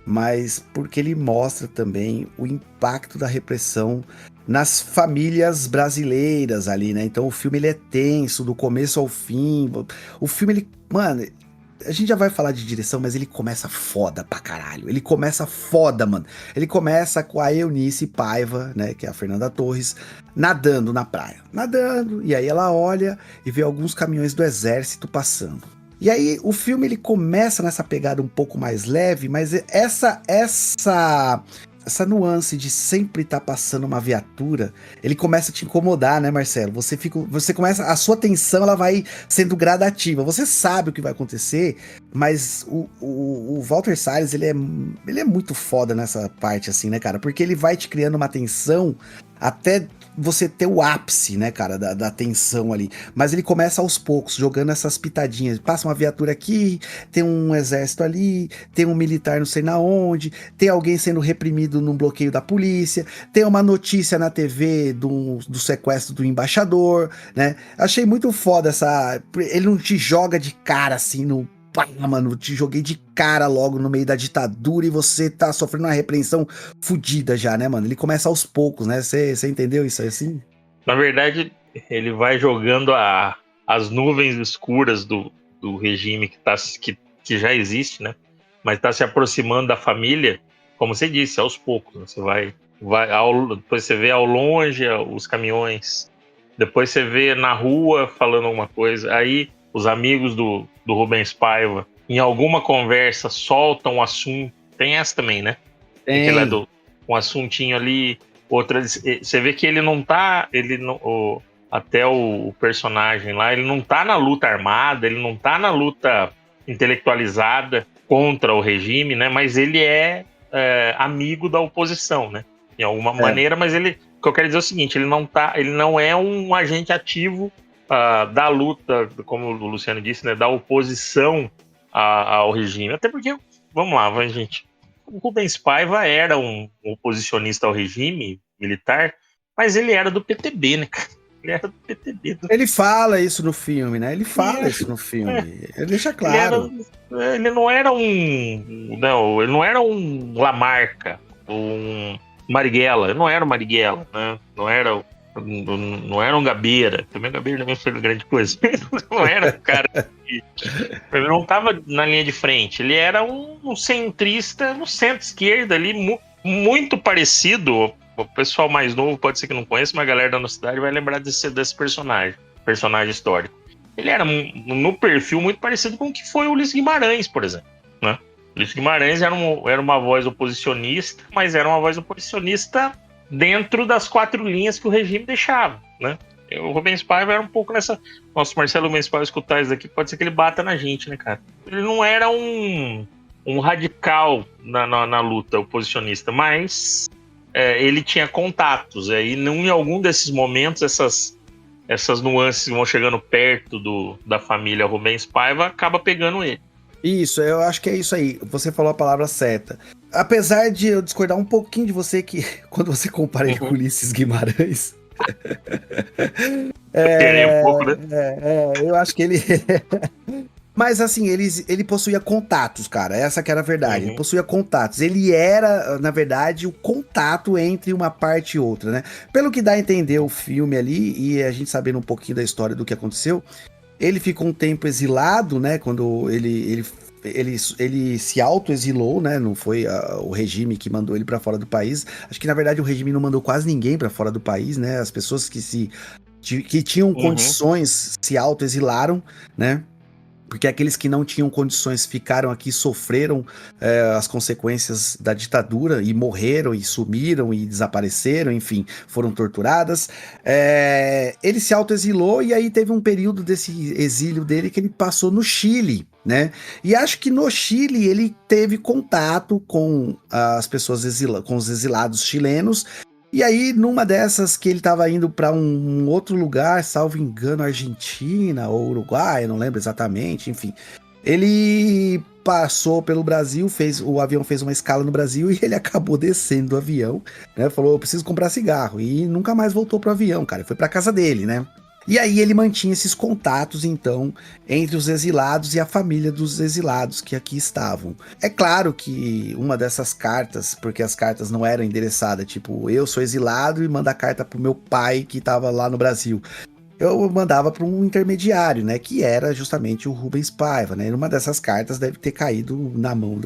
mas porque ele mostra também o impacto da repressão nas famílias brasileiras ali, né? Então o filme ele é tenso do começo ao fim. O filme ele, mano, a gente já vai falar de direção, mas ele começa foda pra caralho. Ele começa foda, mano. Ele começa com a Eunice Paiva, né, que é a Fernanda Torres, nadando na praia. Nadando, e aí ela olha e vê alguns caminhões do exército passando. E aí o filme ele começa nessa pegada um pouco mais leve, mas essa nuance de sempre estar passando uma viatura, ele começa a te incomodar, né, Marcelo? Você começa, a sua atenção ela vai sendo gradativa. Você sabe o que vai acontecer, mas o Walter Salles, ele é muito foda nessa parte, assim, né, cara? Porque ele vai te criando uma tensão até você ter o ápice, né, cara, da tensão ali. Mas ele começa aos poucos, jogando essas pitadinhas. Passa uma viatura aqui, tem um exército ali, tem um militar não sei na onde, tem alguém sendo reprimido num bloqueio da polícia, tem uma notícia na TV do sequestro do embaixador, né? Achei muito foda essa... Ele não te joga de cara assim no... Pá, mano, te joguei de cara logo no meio da ditadura e você tá sofrendo uma repreensão fodida já, né, mano? Ele começa aos poucos, né? Você entendeu isso aí assim? Na verdade, ele vai jogando as nuvens escuras do regime que já existe, né? Mas está se aproximando da família, como você disse, aos poucos. Né? Você depois você vê ao longe os caminhões, depois você vê na rua falando alguma coisa, aí os amigos do Rubens Paiva, em alguma conversa, soltam um assunto. Tem essa também, né? Tem. Um assuntinho ali, outra. Você vê que ele não tá. Até o personagem lá, ele não tá na luta armada, ele não tá na luta intelectualizada contra o regime, né? Mas ele é amigo da oposição, né? De alguma maneira, mas ele. O que eu quero dizer é o seguinte: ele não é um agente ativo da luta, como o Luciano disse, né, da oposição ao regime. Até porque, vamos lá, gente, o Rubens Paiva era um oposicionista ao regime militar, mas ele era do PTB, né, cara? Ele era do PTB. Ele fala isso no filme, né? Ele fala isso no filme. Ele deixa claro. Ele não era ele não era um Lamarca, um Marighella. Ele não era um Marighella, né? Não era um Gabeira. Também o Gabeira também foi grande coisa. Não era um cara ele não estava na linha de frente. Ele era um centrista no centro-esquerda ali, muito parecido. O pessoal mais novo pode ser que não conheça, mas a galera da nossa cidade vai lembrar desse personagem histórico. Ele era no perfil muito parecido com o que foi o Ulisses Guimarães, por exemplo, né? Ulisses Guimarães era uma voz oposicionista, mas era uma voz oposicionista dentro das 4 linhas que o regime deixava, né? O Rubens Paiva era um pouco nessa... Nossa, Marcelo Rubens Paiva escutar isso daqui, pode ser que ele bata na gente, né, cara? Ele não era um radical na luta oposicionista, mas ele tinha contatos. E em algum desses momentos, essas nuances vão chegando perto da família Rubens Paiva, acaba pegando ele. Isso, eu acho que é isso aí. Você falou a palavra certa. Apesar de eu discordar um pouquinho de você, que quando você compara ele com Ulisses Guimarães... Um pouco, né? Eu acho que ele... Mas assim, ele possuía contatos, cara. Essa que era a verdade. Ele possuía contatos. Ele era, na verdade, o contato entre uma parte e outra, né? Pelo que dá a entender o filme ali, e a gente sabendo um pouquinho da história do que aconteceu, ele ficou um tempo exilado, né? Quando ele se auto-exilou, né? Não foi o regime que mandou ele para fora do país. Acho que, na verdade, o regime não mandou quase ninguém para fora do país, né? As pessoas que tinham condições se auto-exilaram, né? Porque aqueles que não tinham condições ficaram aqui, sofreram as consequências da ditadura e morreram e sumiram e desapareceram, enfim, foram torturadas. Ele se autoexilou e aí teve um período desse exílio dele que ele passou no Chile, né? E acho que no Chile ele teve contato com as pessoas com os exilados chilenos. E aí, numa dessas que ele estava indo para um outro lugar, salvo engano, Argentina ou Uruguai, eu não lembro exatamente, enfim. Ele passou pelo Brasil, o avião fez uma escala no Brasil e ele acabou descendo do avião, né? Falou, eu preciso comprar cigarro. E nunca mais voltou pro avião, cara. Foi pra casa dele, né? E aí ele mantinha esses contatos, então, entre os exilados e a família dos exilados que aqui estavam. É claro que uma dessas cartas, porque as cartas não eram endereçadas, tipo, eu sou exilado e manda a carta pro meu pai que estava lá no Brasil. Eu mandava para um intermediário, né, que era justamente o Rubens Paiva, né? E uma dessas cartas deve ter caído na mão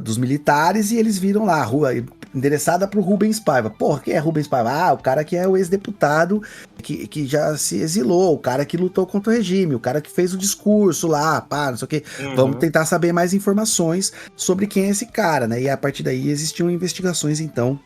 dos militares e eles viram lá, rua endereçada pro Rubens Paiva. Porra, quem é Rubens Paiva? Ah, o cara que é o ex-deputado que já se exilou, o cara que lutou contra o regime, o cara que fez o discurso lá, pá, não sei o quê. Vamos tentar saber mais informações sobre quem é esse cara, né? E a partir daí existiam investigações, então,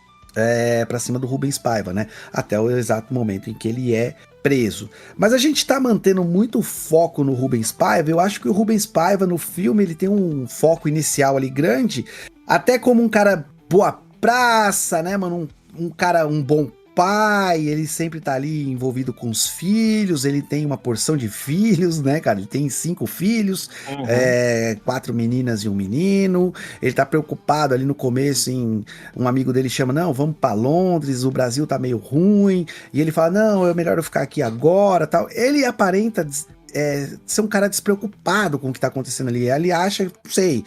pra cima do Rubens Paiva, né? Até o exato momento em que ele é preso. Mas a gente tá mantendo muito foco no Rubens Paiva. Eu acho que o Rubens Paiva no filme ele tem um foco inicial ali grande, até como um cara boa praça, né, mano? Um cara, um bom pai, ele sempre tá ali envolvido com os filhos, ele tem uma porção de filhos, né, cara? Ele tem 5 filhos, 4 meninas e um menino. Ele tá preocupado ali no começo em... Um amigo dele chama, não, vamos pra Londres, o Brasil tá meio ruim. E ele fala, não, é melhor eu ficar aqui agora, tal. Ele aparenta ser um cara despreocupado com o que tá acontecendo ali. Ele acha, não sei...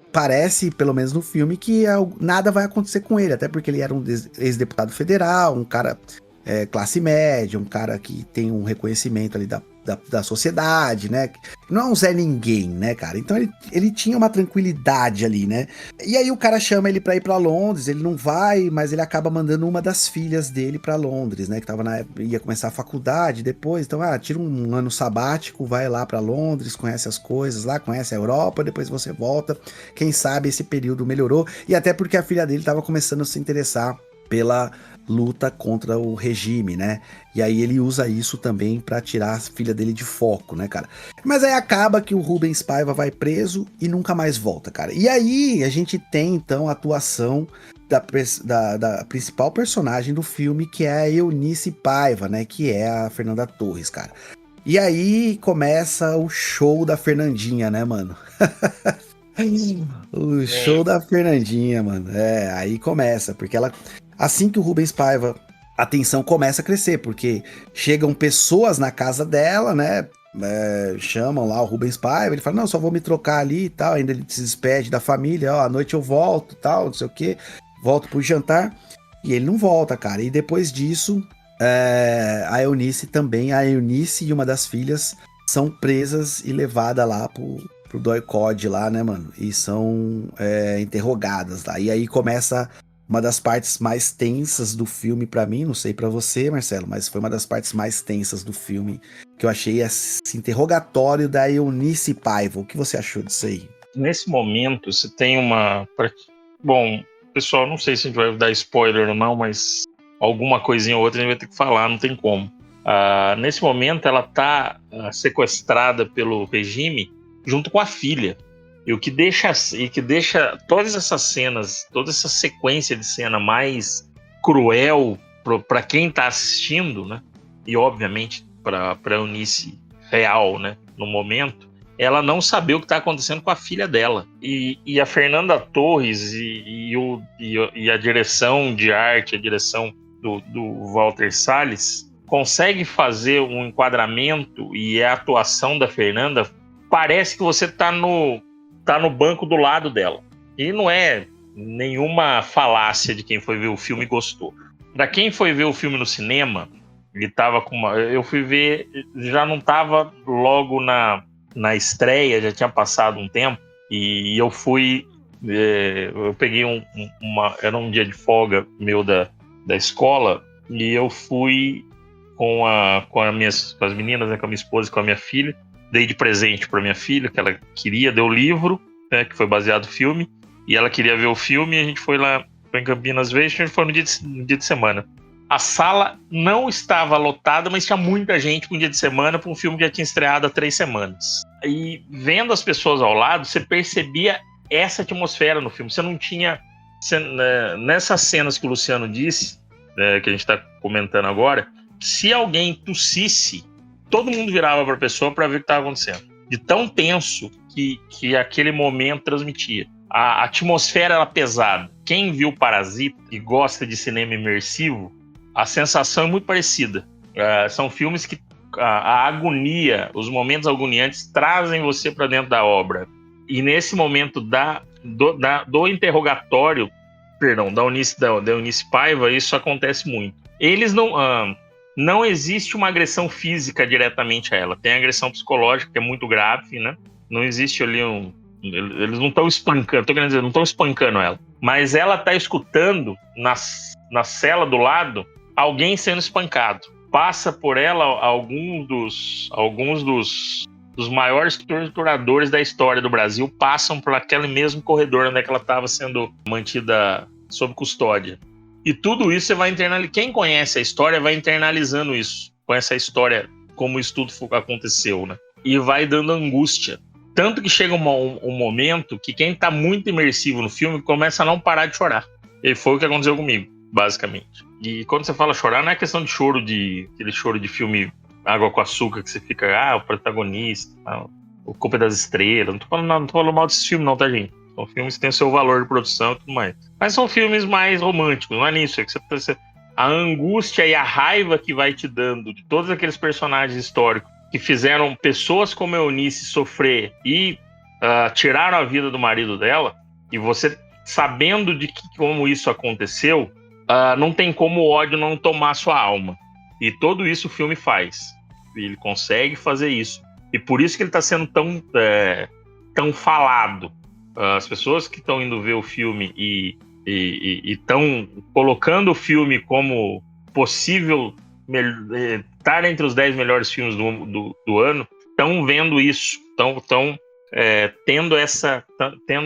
Parece, pelo menos no filme, que nada vai acontecer com ele, até porque ele era um ex-deputado federal, um cara classe média, um cara que tem um reconhecimento ali da sociedade, né? Não é um Zé Ninguém, né, cara? Então ele tinha uma tranquilidade ali, né? E aí o cara chama ele pra ir pra Londres, ele não vai, mas ele acaba mandando uma das filhas dele pra Londres, né? Que ia começar a faculdade depois, então, tira um ano sabático, vai lá pra Londres, conhece as coisas lá, conhece a Europa, depois você volta. Quem sabe esse período melhorou, e até porque a filha dele tava começando a se interessar pela luta contra o regime, né? E aí ele usa isso também pra tirar a filha dele de foco, né, cara? Mas aí acaba que o Rubens Paiva vai preso e nunca mais volta, cara. E aí a gente tem, então, a atuação da principal personagem do filme, que é a Eunice Paiva, né? Que é a Fernanda Torres, cara. E aí começa o show da Fernandinha, né, mano? O show da Fernandinha, mano. Aí começa, porque ela... Assim que o Rubens Paiva, a tensão começa a crescer, porque chegam pessoas na casa dela, né? Chamam lá o Rubens Paiva, ele fala, não, só vou me trocar ali e tal. Ainda ele se despede da família, ó, à noite eu volto e tal, não sei o que. Volto pro jantar. E ele não volta, cara. E depois disso, a Eunice e uma das filhas são presas e levadas lá pro doicode lá, né, mano? E são interrogadas lá. E aí começa uma das partes mais tensas do filme pra mim, não sei pra você, Marcelo, mas foi uma das partes mais tensas do filme que eu achei esse interrogatório da Eunice Paiva. O que você achou disso aí? Nesse momento, você tem uma... Bom, pessoal, não sei se a gente vai dar spoiler ou não, mas alguma coisinha ou outra a gente vai ter que falar, não tem como. Nesse momento, ela tá sequestrada pelo regime junto com a filha. E o que deixa todas essas cenas, toda essa sequência de cena mais cruel para quem está assistindo, né? E obviamente para Eunice real, né? No momento, ela não saber o que está acontecendo com a filha dela. E a Fernanda Torres e a direção de arte, a direção do Walter Salles, consegue fazer um enquadramento, e a atuação da Fernanda parece que você tá no banco do lado dela. E não é nenhuma falácia de quem foi ver o filme e gostou. Pra quem foi ver o filme no cinema, ele tava com uma... Eu fui ver, já não tava logo na estreia, já tinha passado um tempo, e eu fui... eu peguei era um dia de folga meu da escola, e eu fui com as meninas, né, com a minha esposa e com a minha filha. Dei de presente para minha filha, que ela queria, deu o livro, né, que foi baseado no filme, e ela queria ver o filme, e a gente foi lá em Campinas ver, a gente foi no dia de semana. A sala não estava lotada, mas tinha muita gente um dia de semana para um filme que já tinha estreado há 3 semanas. E vendo as pessoas ao lado, você percebia essa atmosfera no filme. Você não tinha... nessas cenas que o Luciano disse, que a gente está comentando agora, se alguém tossisse, todo mundo virava para a pessoa para ver o que estava acontecendo. De tão tenso que aquele momento transmitia. A atmosfera era pesada. Quem viu Parasita e gosta de cinema imersivo, a sensação é muito parecida. São filmes que a agonia, os momentos agoniantes trazem você para dentro da obra. E nesse momento do interrogatório, perdão, da Eunice Paiva, isso acontece muito. Eles não existe uma agressão física diretamente a ela. Tem agressão psicológica, que é muito grave, né? Não existe ali eles não estão espancando, tô querendo dizer, não estão espancando ela. Mas ela tá escutando na cela do lado alguém sendo espancado. Passa por ela alguns dos maiores torturadores da história do Brasil, passam por aquele mesmo corredor onde ela estava sendo mantida sob custódia. E tudo isso você vai internalizando. Quem conhece a história vai internalizando isso, com essa história, como isso tudo aconteceu, né? E vai dando angústia. Tanto que chega um momento que quem tá muito imersivo no filme começa a não parar de chorar. E foi o que aconteceu comigo, basicamente. E quando você fala chorar, não é questão de choro aquele choro de filme Água com Açúcar, que você fica, o protagonista, o Culpa das Estrelas. Não tô falando mal desses filmes não, tá, gente? São filmes que têm o seu valor de produção e tudo mais. Mas são filmes mais românticos, não é nisso. É que a angústia e a raiva que vai te dando de todos aqueles personagens históricos que fizeram pessoas como Eunice sofrer e tiraram a vida do marido dela, e você sabendo de como isso aconteceu, não tem como o ódio não tomar sua alma. E tudo isso o filme faz. Ele consegue fazer isso. E por isso que ele está sendo tão falado. As pessoas que estão indo ver o filme e estão colocando o filme como possível estar entre os 10 melhores filmes do ano, estão vendo isso, estão tendo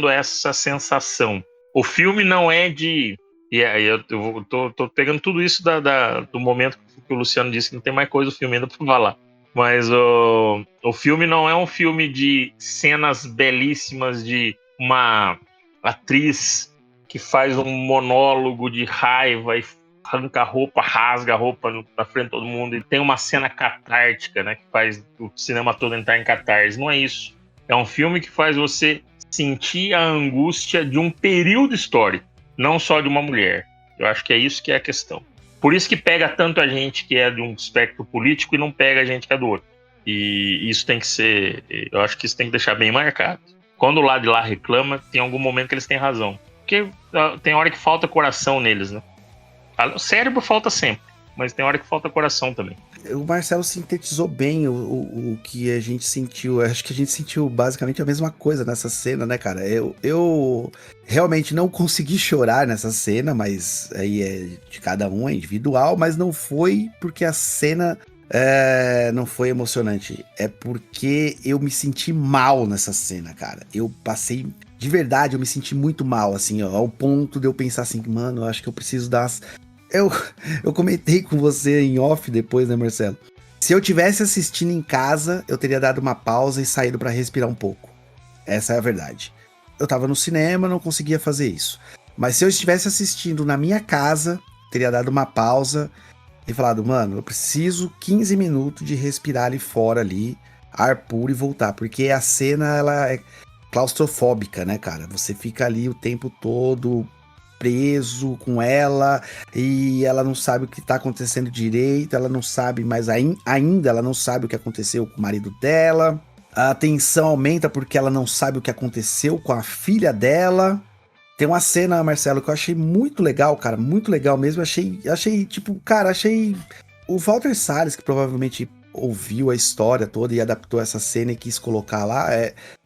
essa sensação. O filme não é de... eu tô pegando tudo isso do momento que o Luciano disse que não tem mais coisa do filme ainda para falar. Mas o filme não é um filme de cenas belíssimas de uma atriz que faz um monólogo de raiva e arranca a roupa, rasga a roupa na frente de todo mundo, e tem uma cena catártica, né, que faz o cinema todo entrar em catarse. Não é isso. É um filme que faz você sentir a angústia de um período histórico, não só de uma mulher. Eu acho que é isso que é a questão. Por isso que pega tanto a gente que é de um espectro político e não pega a gente que é do outro. E isso tem que ser... Eu acho que isso tem que deixar bem marcado. Quando o lado de lá reclama, tem algum momento que eles têm razão. Porque tem hora que falta coração neles, né? O cérebro falta sempre, mas tem hora que falta coração também. O Marcelo sintetizou bem o que a gente sentiu. Acho que a gente sentiu basicamente a mesma coisa nessa cena, né, cara? Eu realmente não consegui chorar nessa cena, mas aí é de cada um, é individual, mas não foi porque a cena não foi emocionante. É porque eu me senti mal nessa cena, cara. Eu passei... De verdade, eu me senti muito mal, assim, ó, ao ponto de eu pensar assim, mano, eu acho que eu preciso dar... Eu comentei com você em off depois, né, Marcelo? Se eu tivesse assistindo em casa, eu teria dado uma pausa e saído pra respirar um pouco. Essa é a verdade. Eu tava no cinema, não conseguia fazer isso. Mas se eu estivesse assistindo na minha casa, teria dado uma pausa e falado, mano, eu preciso 15 minutos de respirar ali fora, ali, ar puro e voltar. Porque a cena, ela é claustrofóbica, né, cara? Você fica ali o tempo todo preso com ela e ela não sabe o que tá acontecendo direito, ela não sabe, mas ainda ela não sabe o que aconteceu com o marido dela. A tensão aumenta porque ela não sabe o que aconteceu com a filha dela. Tem uma cena, Marcelo, que eu achei muito legal, cara, muito legal mesmo. Achei tipo, cara, achei o Walter Salles, que provavelmente ouviu a história toda e adaptou essa cena e quis colocar lá,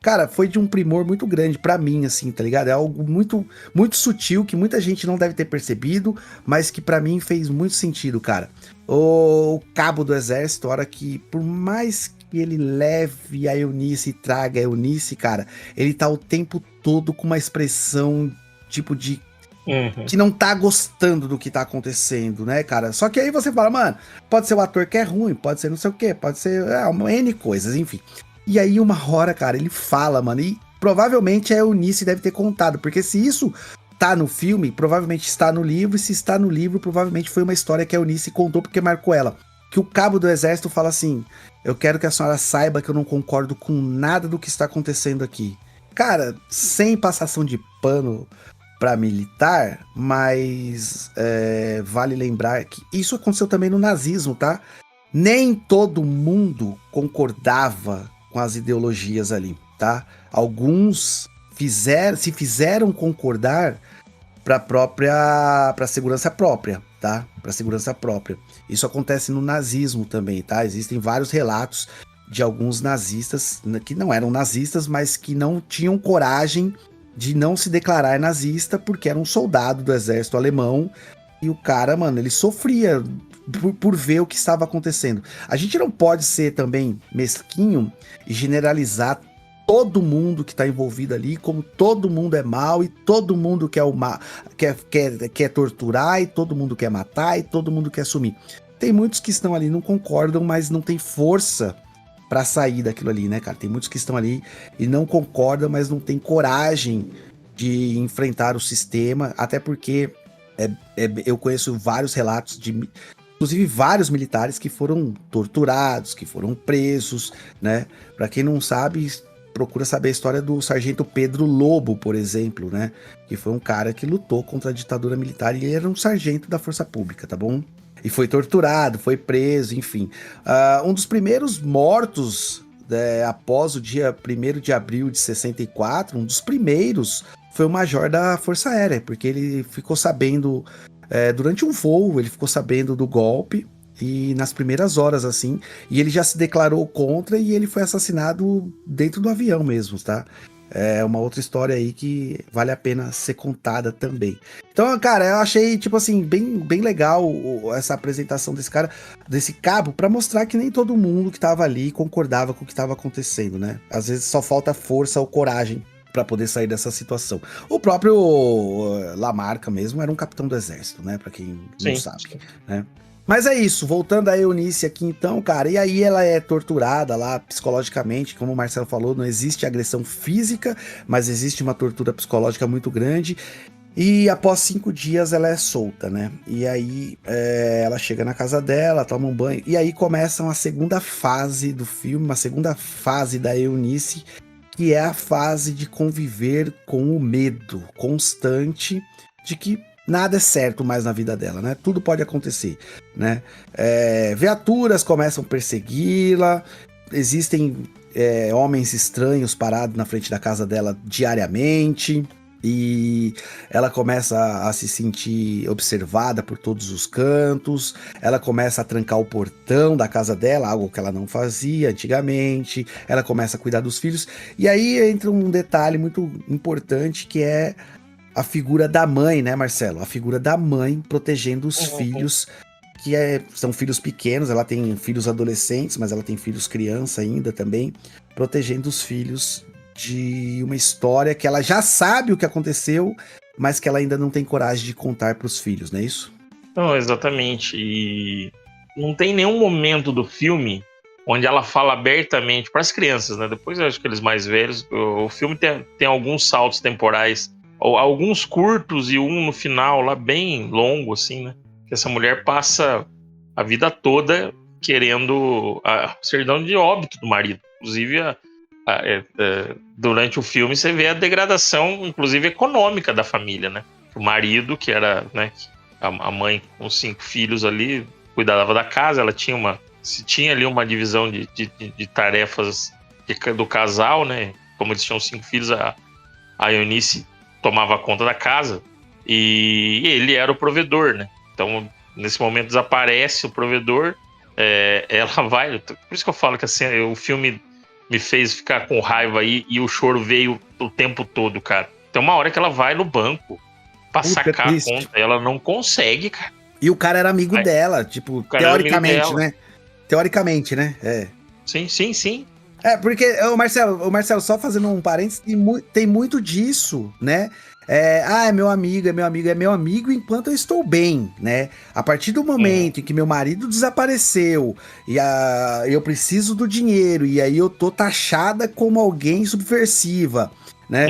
cara, foi de um primor muito grande pra mim, assim, tá ligado? É algo muito, muito sutil, que muita gente não deve ter percebido, mas que pra mim fez muito sentido, cara. O cabo do exército, a hora que, por mais que ele leve a Eunice e traga a Eunice, cara, ele tá o tempo todo com uma expressão, tipo de... que não tá gostando do que tá acontecendo, né, cara? Só que aí você fala, mano, pode ser o ator que é ruim, pode ser não sei o quê, pode ser uma N coisas, enfim. E aí uma hora, cara, ele fala, mano, e provavelmente a Eunice deve ter contado, porque se isso tá no filme, provavelmente está no livro, e se está no livro, provavelmente foi uma história que a Eunice contou porque marcou ela. Que o cabo do exército fala assim, eu quero que a senhora saiba que eu não concordo com nada do que está acontecendo aqui. Cara, sem passação de pano para militar, mas vale lembrar que isso aconteceu também no nazismo, tá? Nem todo mundo concordava com as ideologias ali, tá? Alguns se fizeram concordar para segurança própria, tá? Para segurança própria. Isso acontece no nazismo também, tá? Existem vários relatos de alguns nazistas que não eram nazistas, mas que não tinham coragem de não se declarar nazista porque era um soldado do exército alemão e o cara, mano, ele sofria por ver o que estava acontecendo. A gente não pode ser também mesquinho e generalizar todo mundo que está envolvido ali, como todo mundo é mal e todo mundo quer torturar e todo mundo quer matar e todo mundo quer sumir. Tem muitos que estão ali, não concordam, mas não tem força para sair daquilo ali, né, cara? Tem muitos que estão ali e não concordam, mas não tem coragem de enfrentar o sistema, até porque eu conheço vários relatos inclusive vários militares que foram torturados, que foram presos, né? Para quem não sabe, procura saber a história do sargento Pedro Lobo, por exemplo, né? Que foi um cara que lutou contra a ditadura militar e ele era um sargento da força pública, tá bom? E foi torturado, foi preso, enfim. Um dos primeiros mortos após o dia 1º de abril de 64, um dos primeiros foi o major da Força Aérea, porque ele ficou sabendo, durante um voo, ele ficou sabendo do golpe, e nas primeiras horas, assim, e ele já se declarou contra e ele foi assassinado dentro do avião mesmo, tá? É uma outra história aí que vale a pena ser contada também. Então, cara, eu achei, tipo assim, bem legal essa apresentação desse cara, desse cabo, pra mostrar que nem todo mundo que tava ali concordava com o que tava acontecendo, né? Às vezes só falta força ou coragem pra poder sair dessa situação. O próprio Lamarca mesmo era um capitão do exército, né? Pra quem não sabe, né? Mas é isso, voltando a Eunice aqui então, cara, e aí ela é torturada lá psicologicamente, como o Marcelo falou, não existe agressão física, mas existe uma tortura psicológica muito grande, e após 5 dias ela é solta, né? E aí ela chega na casa dela, toma um banho, e aí começa uma segunda fase do filme, uma segunda fase da Eunice, que é a fase de conviver com o medo constante de que nada é certo mais na vida dela, né? Tudo pode acontecer, né? Viaturas começam a persegui-la, existem homens estranhos parados na frente da casa dela diariamente, e ela começa a se sentir observada por todos os cantos, ela começa a trancar o portão da casa dela, algo que ela não fazia antigamente, ela começa a cuidar dos filhos, e aí entra um detalhe muito importante que é a figura da mãe, né, Marcelo? A figura da mãe protegendo os filhos, que são filhos pequenos, ela tem filhos adolescentes, mas ela tem filhos criança ainda também, protegendo os filhos de uma história que ela já sabe o que aconteceu, mas que ela ainda não tem coragem de contar para os filhos, não é isso? Não, exatamente. E não tem nenhum momento do filme onde ela fala abertamente para as crianças, né? Depois eu acho que eles mais velhos, o filme tem alguns saltos temporais, alguns curtos e um no final lá bem longo, assim, né? Que essa mulher passa a vida toda querendo a certidão de óbito do marido. Inclusive, durante o filme você vê a degradação, inclusive econômica da família, né? O marido, que era, né, a mãe com 5 filhos ali, cuidava da casa, ela tinha ali uma divisão de tarefas do casal, né? Como eles tinham 5 filhos, a Eunice tomava conta da casa e ele era o provedor, né? Então, nesse momento desaparece o provedor, ela vai... Por isso que eu falo que assim, o filme me fez ficar com raiva aí e o choro veio o tempo todo, cara. Tem uma hora que ela vai no banco pra sacar a conta e ela não consegue, cara. E o cara era amigo dela, tipo, teoricamente, né? Teoricamente, né? Sim. Porque, o Marcelo, só fazendo um parênteses, tem muito disso, né? É meu amigo enquanto eu estou bem, né? A partir do momento em que meu marido desapareceu e eu preciso do dinheiro e aí eu tô taxada como alguém subversiva, né?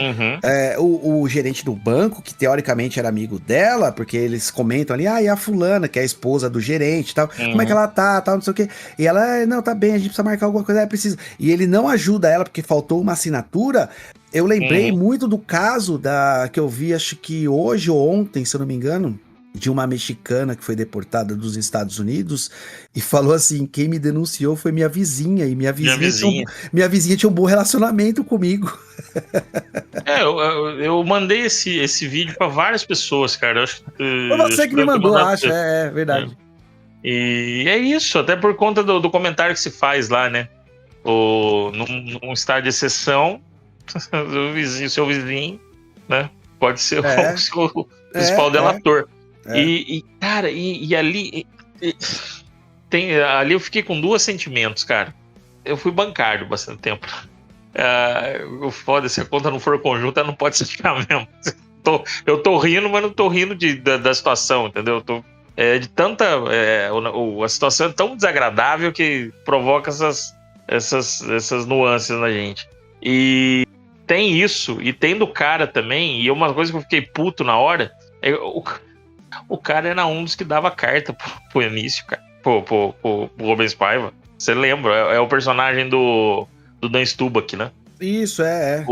O gerente do banco, que teoricamente era amigo dela, porque eles comentam ali, e a fulana, que é a esposa do gerente e tal, como é que ela tá, tal, não sei o quê. E ela, não, tá bem, a gente precisa marcar alguma coisa, precisa. E ele não ajuda ela porque faltou uma assinatura. Eu lembrei muito do caso que eu vi, acho que hoje ou ontem, se eu não me engano, de uma mexicana que foi deportada dos Estados Unidos e falou assim: quem me denunciou foi minha vizinha, e minha Minha vizinha tinha um bom relacionamento comigo. Eu mandei esse vídeo pra várias pessoas, cara. Foi você Acho que que me deve ter mandou, mandado pra acho, você. é verdade. E é isso, até por conta do comentário que se faz lá, né? Num estado de exceção, seu vizinho, né? Pode ser o seu principal É. delator. Cara, ali. Ali eu fiquei com dois sentimentos, cara. Eu fui bancário bastante tempo. O foda, se a conta não for conjunta, não pode ser ficar mesmo. Eu tô rindo, mas não tô rindo da situação, entendeu? De tanta. A situação é tão desagradável que provoca essas nuances na gente. E tem isso, e tem do cara também, e uma coisa que eu fiquei puto na hora, o cara era um dos que dava carta pro início, cara, pro Rubens Paiva. Você lembra? É o personagem do Dan Stubach, né? Isso, é.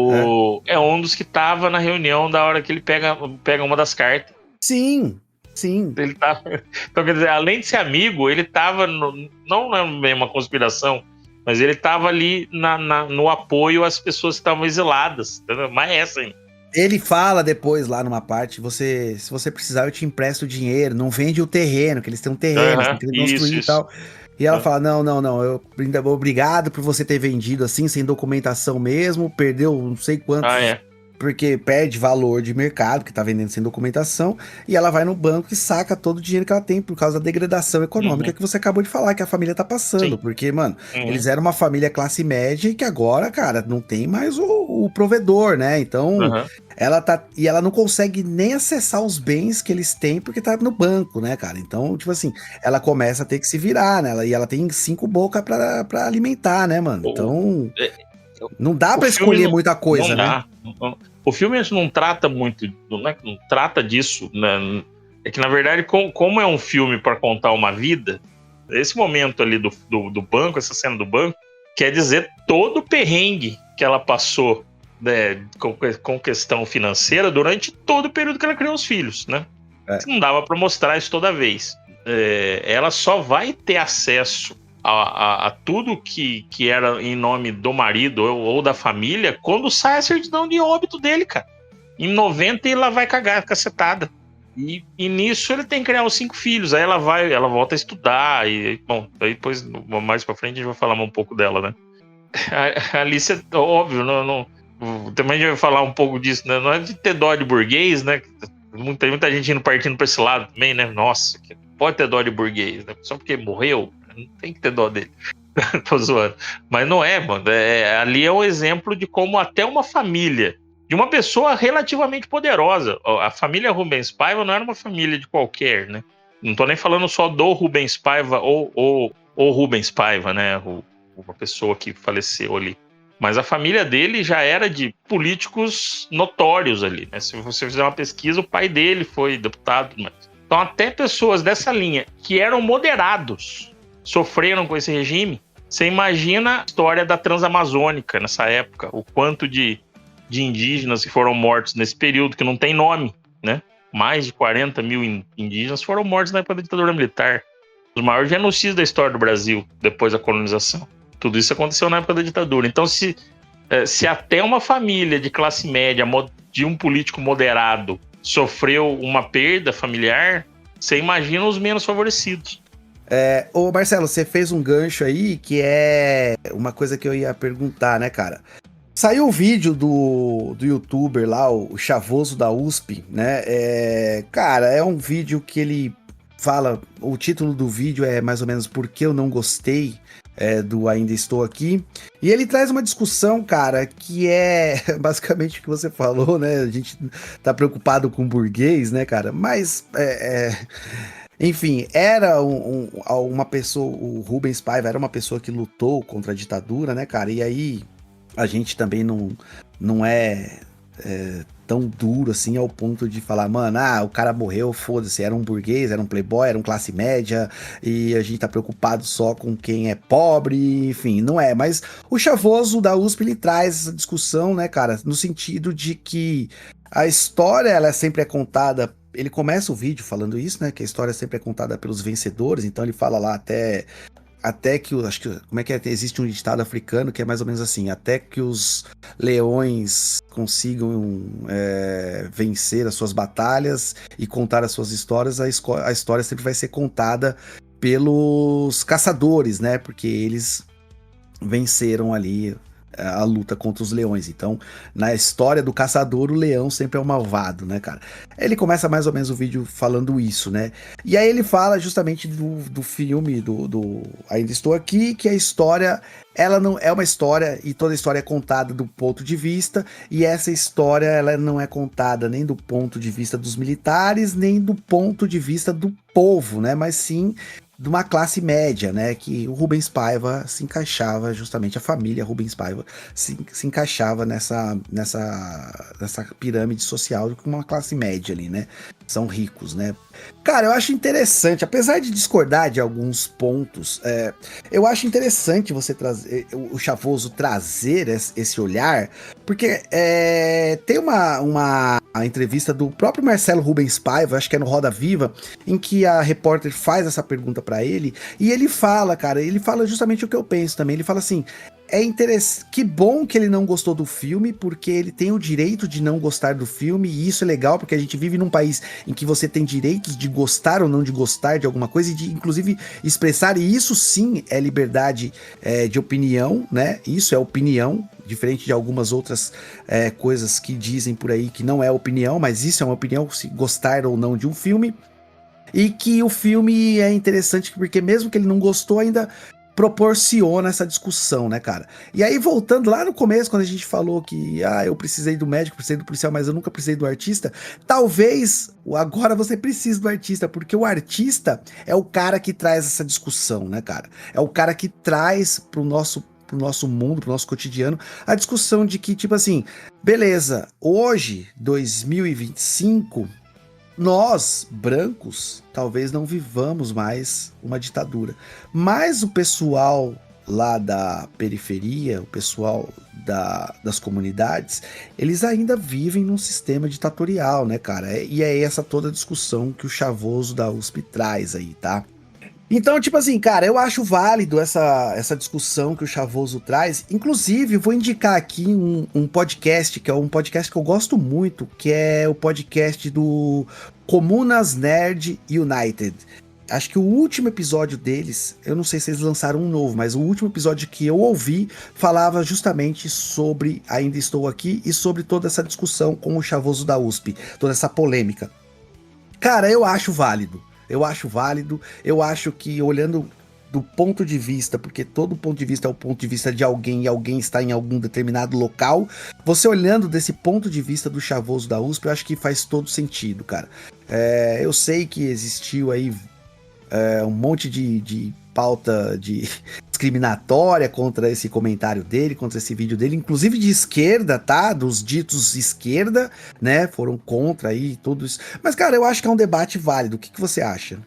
É um dos que tava na reunião da hora que ele pega uma das cartas. Sim. Ele tava, então, quer dizer, além de ser amigo, ele tava não é bem uma conspiração, mas ele tava ali no apoio às pessoas que estavam exiladas, entendeu? Mas essa aí. Ele fala depois lá numa parte, se você precisar eu te empresto dinheiro, não vende o terreno, que eles têm um terreno, tem que construir e tal. E ela fala, não, obrigado por você ter vendido assim, sem documentação mesmo, perdeu não sei quantos, porque perde valor de mercado, que tá vendendo sem documentação, e ela vai no banco e saca todo o dinheiro que ela tem por causa da degradação econômica que você acabou de falar, que a família tá passando. Sim. Porque, mano, eles eram uma família classe média e que agora, cara, não tem mais o provedor, né? Então, ela não consegue nem acessar os bens que eles têm porque tá no banco, né, cara? Então, tipo assim, ela começa a ter que se virar, né? E ela tem 5 bocas pra alimentar, né, mano? Então, não dá pra escolher muita coisa, né? O filme não trata muito, não trata disso, né? É que, na verdade, como é um filme para contar uma vida, esse momento ali do banco, essa cena do banco, quer dizer todo o perrengue que ela passou, né, com questão financeira durante todo o período que ela criou os filhos, né? Não dava para mostrar isso toda vez. Ela só vai ter acesso a tudo que era em nome do marido ou da família quando sai a certidão de óbito dele, cara. Em 90 ela vai cagar cacetada. E nisso ele tem que criar os 5 filhos. Aí ela volta a estudar. E, bom, aí depois, mais pra frente, a gente vai falar um pouco dela, né? A Alice, óbvio, também a gente vai falar um pouco disso, né? Não é de ter dó de burguês, né? Muita gente indo partindo pra esse lado também, né? Nossa, pode ter dó de burguês, né? Só porque morreu, não tem que ter dó dele. Tô zoando. Mas não é, mano. Ali é um exemplo de como até uma família, de uma pessoa relativamente poderosa. A família Rubens Paiva não era uma família de qualquer, né? Não tô nem falando só do Rubens Paiva ou Rubens Paiva, né? Uma pessoa que faleceu ali. Mas a família dele já era de políticos notórios ali, né? Se você fizer uma pesquisa, o pai dele foi deputado. Então até pessoas dessa linha, que eram moderados, sofreram com esse regime. Você imagina a história da Transamazônica nessa época, o quanto de indígenas que foram mortos nesse período, que não tem nome, né? Mais de 40 mil indígenas foram mortos na época da ditadura militar. Os maiores genocídios da história do Brasil, depois da colonização. Tudo isso aconteceu na época da ditadura. Então, se até uma família de classe média, de um político moderado, sofreu uma perda familiar, você imagina os menos favorecidos. Ô Marcelo, você fez um gancho aí que é uma coisa que eu ia perguntar, né, cara? Saiu o vídeo do youtuber lá, o Chavoso da USP, né? Cara, é um vídeo que ele fala, o título do vídeo é mais ou menos Por que eu não gostei do Ainda Estou Aqui. E ele traz uma discussão, cara, que é basicamente o que você falou, né? A gente tá preocupado com o burguês, né, cara? Mas enfim, era uma pessoa, o Rubens Paiva era uma pessoa que lutou contra a ditadura, né, cara? E aí a gente também não é tão duro assim ao ponto de falar, mano, o cara morreu, foda-se, era um burguês, era um playboy, era um classe média, e a gente tá preocupado só com quem é pobre, enfim, não é. Mas o Chavoso da USP, ele traz essa discussão, né, cara, no sentido de que a história, ela sempre é contada ele começa o vídeo falando isso, né? Que a história sempre é contada pelos vencedores. Então ele fala lá até que, acho que, como é que é? Existe um ditado africano que é mais ou menos assim, até que os leões consigam vencer as suas batalhas e contar as suas histórias, a história sempre vai ser contada pelos caçadores, né? Porque eles venceram ali a luta contra os leões. Então, na história do caçador, o leão sempre é o malvado, né, cara? Ele começa mais ou menos o vídeo falando isso, né? E aí ele fala justamente do filme, do Ainda Estou Aqui, que a história, ela não é uma história, e toda história é contada do ponto de vista, e essa história, ela não é contada nem do ponto de vista dos militares, nem do ponto de vista do povo, né? Mas sim de uma classe média, né, que o Rubens Paiva se encaixava, justamente a família Rubens Paiva se encaixava nessa pirâmide social com uma classe média ali, né, são ricos, né. Cara, eu acho interessante, apesar de discordar de alguns pontos, eu acho interessante você trazer, o Chavoso trazer esse olhar, porque tem a entrevista do próprio Marcelo Rubens Paiva, acho que é no Roda Viva, em que a repórter faz essa pergunta pra ele, e ele fala, cara, ele fala justamente o que eu penso também, ele fala assim, que bom que ele não gostou do filme, porque ele tem o direito de não gostar do filme, e isso é legal, porque a gente vive num país em que você tem direitos de gostar ou não de gostar de alguma coisa, e de inclusive expressar, e isso sim é liberdade de opinião, né, isso é opinião, diferente de algumas outras coisas que dizem por aí que não é opinião, mas isso é uma opinião, se gostar ou não de um filme, e que o filme é interessante porque mesmo que ele não gostou, ainda proporciona essa discussão, né, cara? E aí, voltando lá no começo, quando a gente falou que eu precisei do médico, precisei do policial, mas eu nunca precisei do artista, talvez agora você precise do artista, porque o artista é o cara que traz essa discussão, né, cara? É o cara que traz pro nosso mundo, pro nosso cotidiano, a discussão de que, tipo assim, beleza, hoje, 2025, nós, brancos, talvez não vivamos mais uma ditadura, mas o pessoal lá da periferia, o pessoal das comunidades, eles ainda vivem num sistema ditatorial, né, cara? E é essa toda a discussão que o Chavoso da USP traz aí, tá? Então, tipo assim, cara, eu acho válido essa discussão que o Chavoso traz. Inclusive, vou indicar aqui um podcast, que é um podcast que eu gosto muito, que é o podcast do Comunas Nerd United. Acho que o último episódio deles, eu não sei se eles lançaram um novo, mas o último episódio que eu ouvi falava justamente sobre Ainda Estou Aqui e sobre toda essa discussão com o Chavoso da USP, toda essa polêmica. Cara, eu acho válido. Eu acho que olhando do ponto de vista, porque todo ponto de vista é o ponto de vista de alguém e alguém está em algum determinado local, você olhando desse ponto de vista do Chavoso da USP, eu acho que faz todo sentido, cara. Eu sei que existiu aí um monte de pauta discriminatória contra esse comentário dele, contra esse vídeo dele, inclusive de esquerda, tá? Dos ditos esquerda, né? Foram contra aí tudo isso. Mas, cara, eu acho que é um debate válido. O que você acha?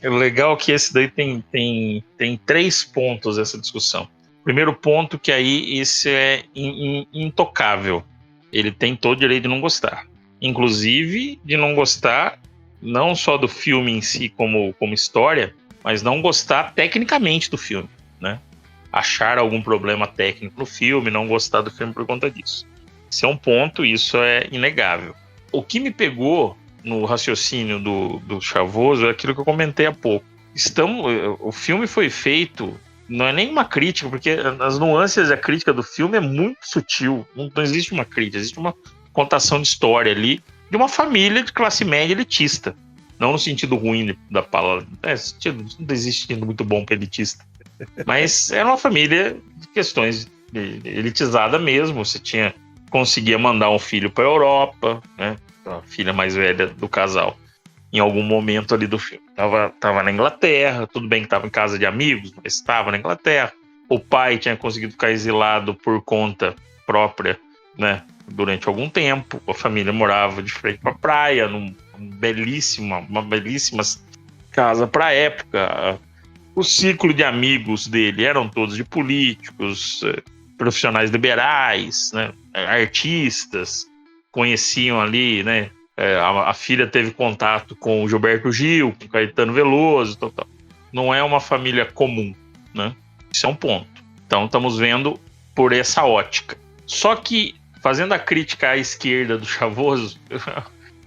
É legal que esse daí tem 3 pontos essa discussão. Primeiro ponto que aí esse é intocável. Ele tem todo o direito de não gostar. Inclusive de não gostar não só do filme em si como história, mas não gostar tecnicamente do filme, né? Achar algum problema técnico no filme, não gostar do filme por conta disso. Esse é um ponto, isso é inegável. O que me pegou no raciocínio do Chavoso é aquilo que eu comentei há pouco. O filme foi feito, não é nem uma crítica, porque as nuances da crítica do filme é muito sutil. Não existe uma crítica, existe uma contação de história ali de uma família de classe média elitista. Não no sentido ruim da palavra. Não existe sentido muito bom para elitista. Mas era uma família de questões elitizada mesmo. Você conseguia mandar um filho para a Europa, né? A filha mais velha do casal, em algum momento ali do filme. Tava na Inglaterra, tudo bem que estava em casa de amigos, mas estava na Inglaterra. O pai tinha conseguido ficar exilado por conta própria, né? Durante algum tempo. A família morava de frente para a praia, uma belíssima casa para a época. O ciclo de amigos dele eram todos de políticos, profissionais liberais, né? Artistas, conheciam ali, né, a filha teve contato com o Gilberto Gil, com o Caetano Veloso, tal. Não é uma família comum, né? Isso é um ponto. Então estamos vendo por essa ótica. Só que, fazendo a crítica à esquerda do Chavoso,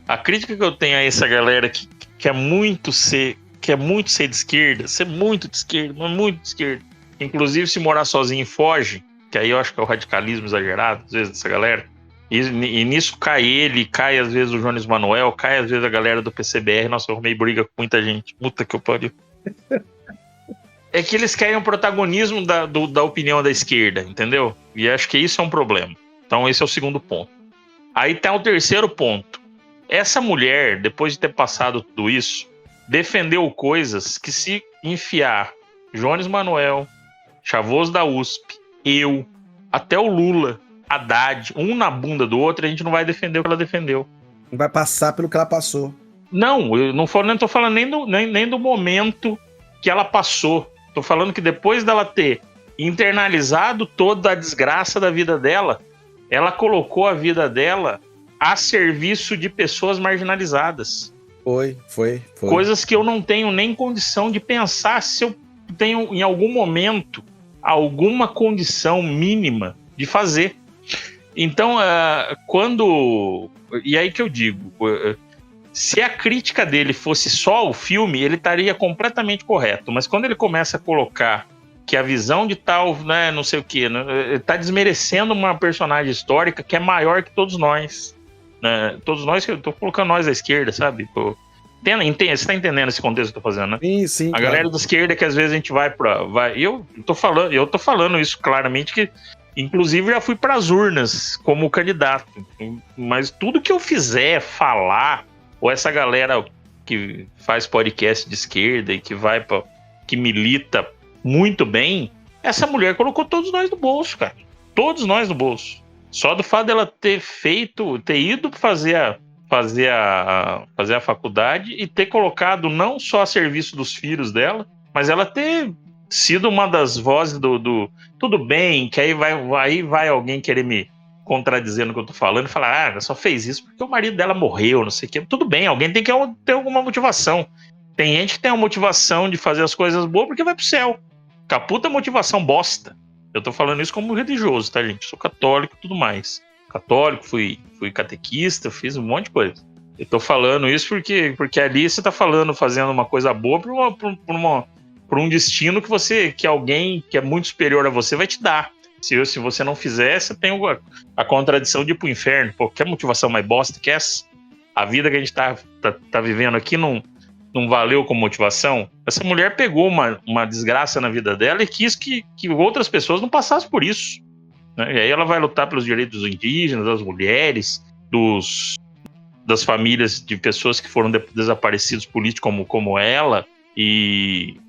a crítica que eu tenho a essa galera que quer muito ser de esquerda, ser muito de esquerda, mas muito de esquerda. Inclusive, se morar sozinho foge, que aí eu acho que é o radicalismo exagerado, às vezes, dessa galera. E nisso cai às vezes o Jones Manuel, cai às vezes a galera do PCBR. Nossa, eu arrumei briga com muita gente. Puta que eu pariu. É que eles querem o protagonismo da opinião da esquerda, entendeu? E acho que isso é um problema. Então esse é o segundo ponto. Aí tá o terceiro ponto. Essa mulher, depois de ter passado tudo isso, defendeu coisas que, se enfiar Jones Manuel, Chavoso da USP, eu, até o Lula, Haddad, um na bunda do outro, a gente não vai defender o que ela defendeu. Não vai passar pelo que ela passou. Não, eu não tô falando nem do momento que ela passou. Tô falando que depois dela ter internalizado toda a desgraça da vida dela, ela colocou a vida dela a serviço de pessoas marginalizadas. Foi. Coisas que eu não tenho nem condição de pensar se eu tenho, em algum momento, alguma condição mínima de fazer. Então, e aí que eu digo, se a crítica dele fosse só o filme, ele estaria completamente correto. Mas quando ele começa a colocar que a visão de tal, né, não sei o quê, né, ele está desmerecendo uma personagem histórica que é maior que todos nós. Né? Todos nós, eu tô colocando nós à esquerda, sabe? Você está entendendo esse contexto que eu tô fazendo, né? Sim, a galera da esquerda que às vezes a gente vai. Eu tô falando isso claramente, que inclusive já fui para as urnas como candidato. Mas tudo que eu fizer, falar, ou essa galera que faz podcast de esquerda e que milita muito bem, essa mulher colocou todos nós no bolso, cara. Todos nós no bolso. Só do fato dela ter ido fazer a faculdade e ter colocado não só a serviço dos filhos dela, mas ela ter sido uma das vozes do tudo bem, que aí vai alguém querer me contradizer no que eu tô falando e falar, ela só fez isso porque o marido dela morreu, não sei o quê. Tudo bem, alguém tem que ter alguma motivação. Tem gente que tem a motivação de fazer as coisas boas porque vai pro céu. Com a puta motivação bosta. Eu tô falando isso como religioso, tá, gente? Sou católico e tudo mais. Católico, fui catequista, fiz um monte de coisa. Eu tô falando isso porque ali você tá fazendo uma coisa boa por um destino que alguém que é muito superior a você vai te dar. Se você não fizer, você tem a contradição de ir pro inferno. Pô, que motivação mais bosta que essa? A vida que a gente tá vivendo aqui não valeu como motivação. Essa mulher pegou uma desgraça na vida dela e quis que outras pessoas não passassem por isso. Né? E aí ela vai lutar pelos direitos dos indígenas, das mulheres, das famílias de pessoas que foram desaparecidos políticos como ela. E,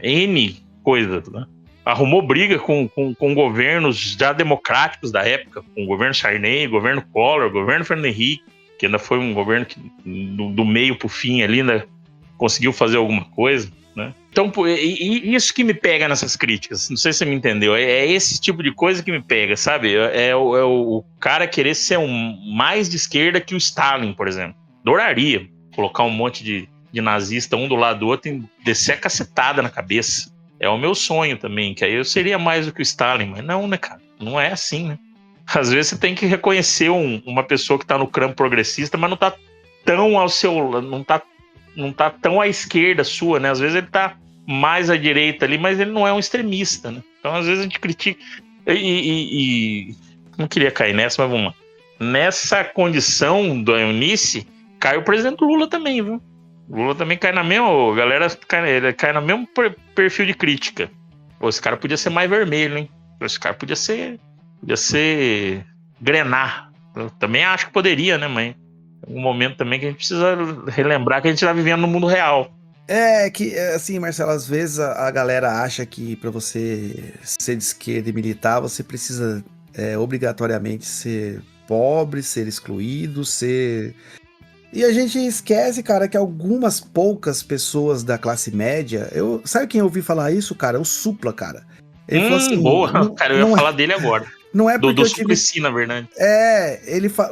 N coisas, né? Arrumou briga com governos já democráticos da época, com o governo Sarney, governo Collor, governo Fernando Henrique, que ainda foi um governo que do meio pro fim ali, né, conseguiu fazer alguma coisa, né? Então, isso que me pega nessas críticas, não sei se você me entendeu, é esse tipo de coisa que me pega, sabe? É o cara querer ser mais de esquerda que o Stalin, por exemplo. Adoraria colocar um monte de nazista um do lado do outro e descer a cacetada na cabeça. É o meu sonho também, que aí eu seria mais do que o Stalin, mas não, né, cara? Não é assim, né? Às vezes você tem que reconhecer uma pessoa que tá no campo progressista, mas não tá tão ao seu... Não tá tão à esquerda sua, né? Às vezes ele tá mais à direita ali, mas ele não é um extremista, né? Então, às vezes a gente critica... E não queria cair nessa, mas vamos lá. Nessa condição da Eunice, cai o presidente Lula também, viu? O Lula também cai na mesma... A galera cai no mesmo perfil de crítica. Pô, esse cara podia ser mais vermelho, hein? Esse cara podia ser grenar. Eu também acho que poderia, né, mãe? Um momento também que a gente precisa relembrar que a gente está vivendo no mundo real. Assim, Marcelo, às vezes a galera acha que para você ser de esquerda e militar, você precisa obrigatoriamente ser pobre, ser excluído, ser... E a gente esquece, cara, que algumas poucas pessoas da classe média... Sabe quem eu ouvi falar isso, cara? O Supla, cara. Ele falou assim... Boa, cara, eu ia falar dele agora. Não é porque Do eu tive... Suplicy, na verdade.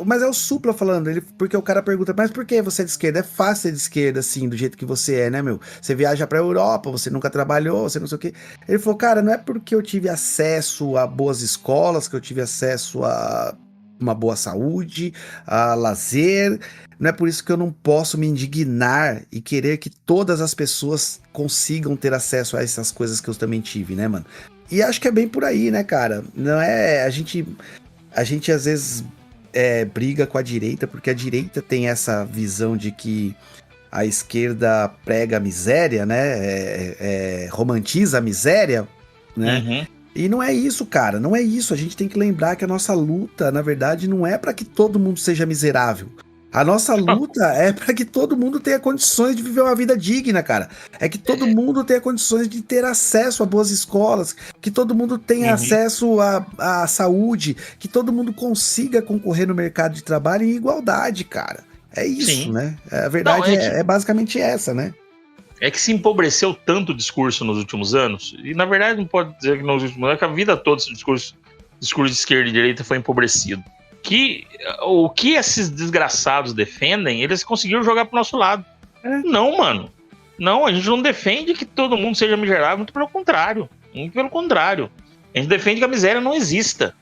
Mas é o Supla falando, porque o cara pergunta, mas por que você é de esquerda? É fácil ser de esquerda, assim, do jeito que você é, né, meu? Você viaja pra Europa, você nunca trabalhou, você não sei o quê. Ele falou, cara, não é porque eu tive acesso a boas escolas, que eu tive acesso a uma boa saúde, a lazer, não é por isso que eu não posso me indignar e querer que todas as pessoas consigam ter acesso a essas coisas que eu também tive, né, mano? E acho que é bem por aí, né, cara? Não é... A gente às vezes briga com a direita, porque a direita tem essa visão de que a esquerda prega a miséria, né? Romantiza a miséria, né? Uhum. E não é isso, cara. Não é isso. A gente tem que lembrar que a nossa luta, na verdade, não é para que todo mundo seja miserável. A nossa luta é para que todo mundo tenha condições de viver uma vida digna, cara. É que todo mundo tenha condições de ter acesso a boas escolas, que todo mundo tenha acesso à saúde, que todo mundo consiga concorrer no mercado de trabalho em igualdade, cara. É isso, Sim. né? A verdade é basicamente essa, né? É que se empobreceu tanto o discurso nos últimos anos, e na verdade não pode dizer que nos últimos anos, é que a vida toda esse discurso de esquerda e direita foi empobrecido. Que o que esses desgraçados defendem, eles conseguiram jogar pro nosso lado. Não, mano. Não, a gente não defende que todo mundo seja miserável, muito pelo contrário. Muito pelo contrário. A gente defende que a miséria não exista.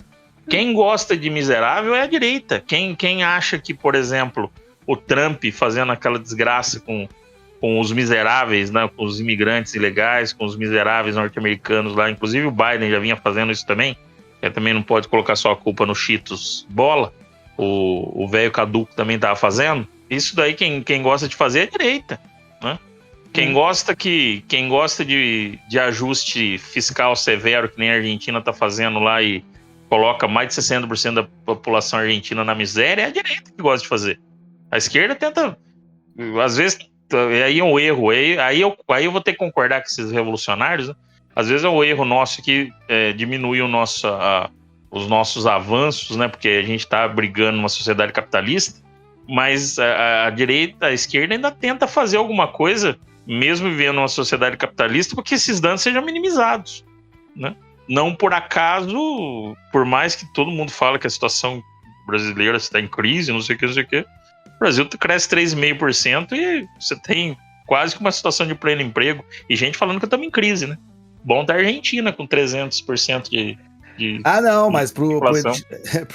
Quem gosta de miserável é a direita. Quem acha que, por exemplo, o Trump fazendo aquela desgraça com os miseráveis, né, com os imigrantes ilegais, com os miseráveis norte-americanos lá, inclusive o Biden já vinha fazendo isso também, que também não pode colocar só a culpa no Cheetos Bola, o velho caduco também estava fazendo. Isso daí quem gosta de fazer é a direita, né? Quem gosta de ajuste fiscal severo, que nem a Argentina está fazendo lá e coloca mais de 60% da população argentina na miséria, é a direita que gosta de fazer. A esquerda tenta, às vezes, aí é um erro, aí eu vou ter que concordar com esses revolucionários, né? Às vezes é um erro nosso que diminui os nossos avanços, né? Porque a gente está brigando numa sociedade capitalista, mas a direita, a esquerda ainda tenta fazer alguma coisa, mesmo vivendo numa sociedade capitalista, para que esses danos sejam minimizados, né? Não por acaso, por mais que todo mundo fala que a situação brasileira está em crise, não sei o que, o Brasil cresce 3,5% e você tem quase que uma situação de pleno emprego. E gente falando que estamos em crise, né? Bom da Argentina, com 300% de não, mas pro inflação.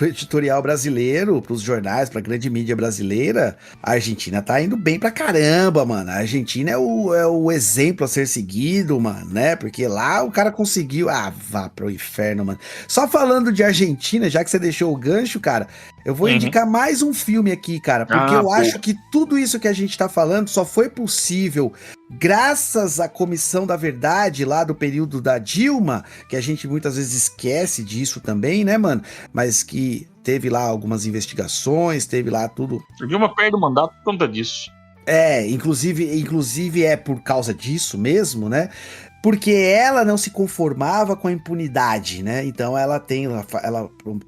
editorial brasileiro, pros jornais, pra grande mídia brasileira, a Argentina tá indo bem pra caramba, mano. A Argentina é o exemplo a ser seguido, mano, né? Porque lá o cara conseguiu... vá pro inferno, mano. Só falando de Argentina, já que você deixou o gancho, cara, eu vou indicar mais um filme aqui, cara, porque eu acho que tudo isso que a gente tá falando só foi possível graças à Comissão da Verdade lá do período da Dilma, que a gente muitas vezes esquece disso também, né, mano? Mas que teve lá algumas investigações, teve lá tudo. A Dilma perde o mandato por conta disso. Inclusive é por causa disso mesmo, né? Porque ela não se conformava com a impunidade, né? Então ela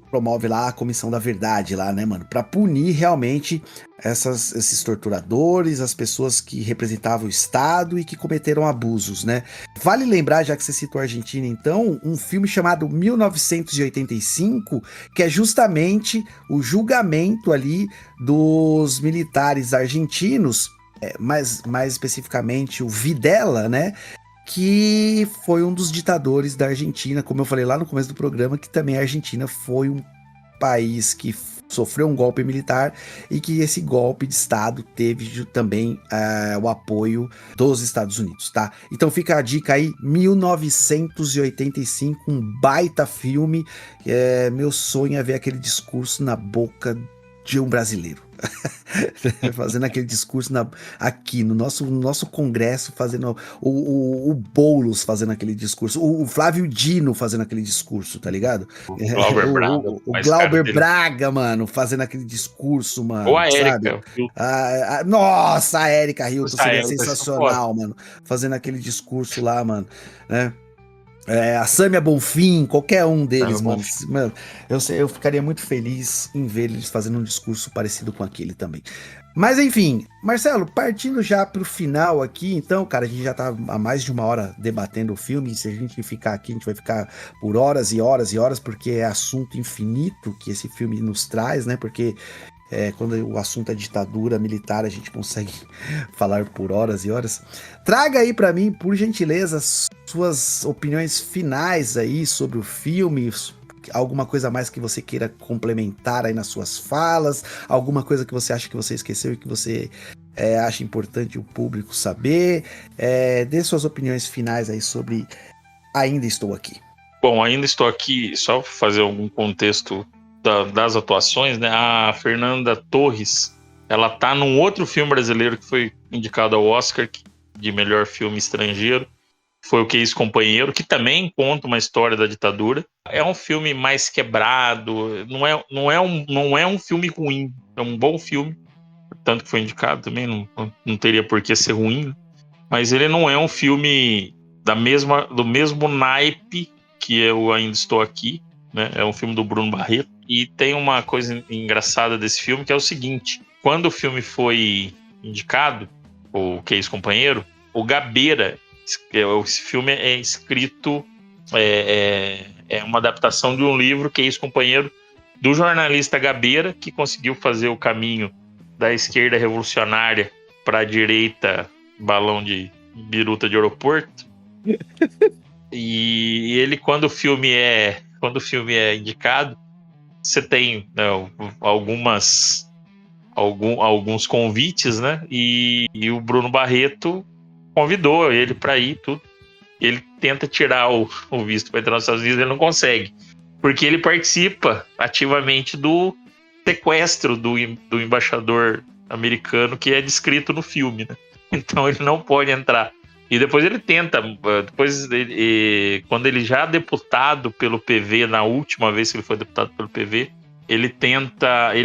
promove lá a Comissão da Verdade lá, né, mano? Pra punir realmente esses torturadores, as pessoas que representavam o Estado e que cometeram abusos, né? Vale lembrar, já que você citou a Argentina, então, um filme chamado 1985, que é justamente o julgamento ali dos militares argentinos, mais especificamente o Videla, né? Que foi um dos ditadores da Argentina, como eu falei lá no começo do programa, que também a Argentina foi um país que sofreu um golpe militar e que esse golpe de Estado teve também o apoio dos Estados Unidos, tá? Então fica a dica aí, 1985, um baita filme. Meu sonho é ver aquele discurso na boca de um brasileiro. Fazendo aquele discurso aqui no nosso congresso, fazendo o Boulos fazendo aquele discurso, o Flávio Dino fazendo aquele discurso, tá ligado? O Glauber Braga. O Glauber Braga, mano, fazendo aquele discurso, mano. Ou a Érica. Nossa, a Érica Hilton seria Érica, sensacional, mano, fazendo aquele discurso lá, mano, né? A Samia Bonfim, qualquer um deles, Samia mano. Bonfim. Mano, eu ficaria muito feliz em ver eles fazendo um discurso parecido com aquele também. Mas enfim, Marcelo, partindo já pro final aqui, então, cara, a gente já tá há mais de uma hora debatendo o filme, e se a gente ficar aqui, a gente vai ficar por horas e horas e horas, porque é assunto infinito que esse filme nos traz, né? Porque quando o assunto é ditadura militar, a gente consegue falar por horas e horas. Traga aí pra mim, por gentileza, suas opiniões finais aí sobre o filme, alguma coisa a mais que você queira complementar aí nas suas falas, alguma coisa que você acha que você esqueceu e que você acha importante o público saber. Dê suas opiniões finais aí sobre Ainda Estou Aqui. Bom, ainda estou aqui só para fazer algum contexto das atuações, né? A Fernanda Torres, ela tá num outro filme brasileiro que foi indicado ao Oscar de melhor filme estrangeiro. Foi o Que Ex-Companheiro, que também conta uma história da ditadura. É um filme mais quebrado, não é um filme ruim, é um bom filme, tanto que foi indicado também, não teria por que ser ruim, mas ele não é um filme do mesmo naipe que Eu Ainda Estou Aqui, né? É um filme do Bruno Barreto, e tem uma coisa engraçada desse filme, que é o seguinte: quando o filme foi indicado, o Que Ex-Companheiro, o Gabeira, esse filme é escrito, é uma adaptação de um livro, Que Ex-Companheiro, do jornalista Gabeira, que conseguiu fazer o caminho da esquerda revolucionária para a direita, balão de biruta de aeroporto. E ele, quando o filme é indicado, você tem, né, alguns convites, né? E o Bruno Barreto convidou ele para ir, tudo. Ele tenta tirar o visto para entrar nos Estados Unidos, ele não consegue, porque ele participa ativamente do sequestro do embaixador americano, que é descrito no filme, né? Então ele não pode entrar. E depois ele tenta, quando ele já é deputado pelo PV, na última vez que ele foi deputado pelo PV, ele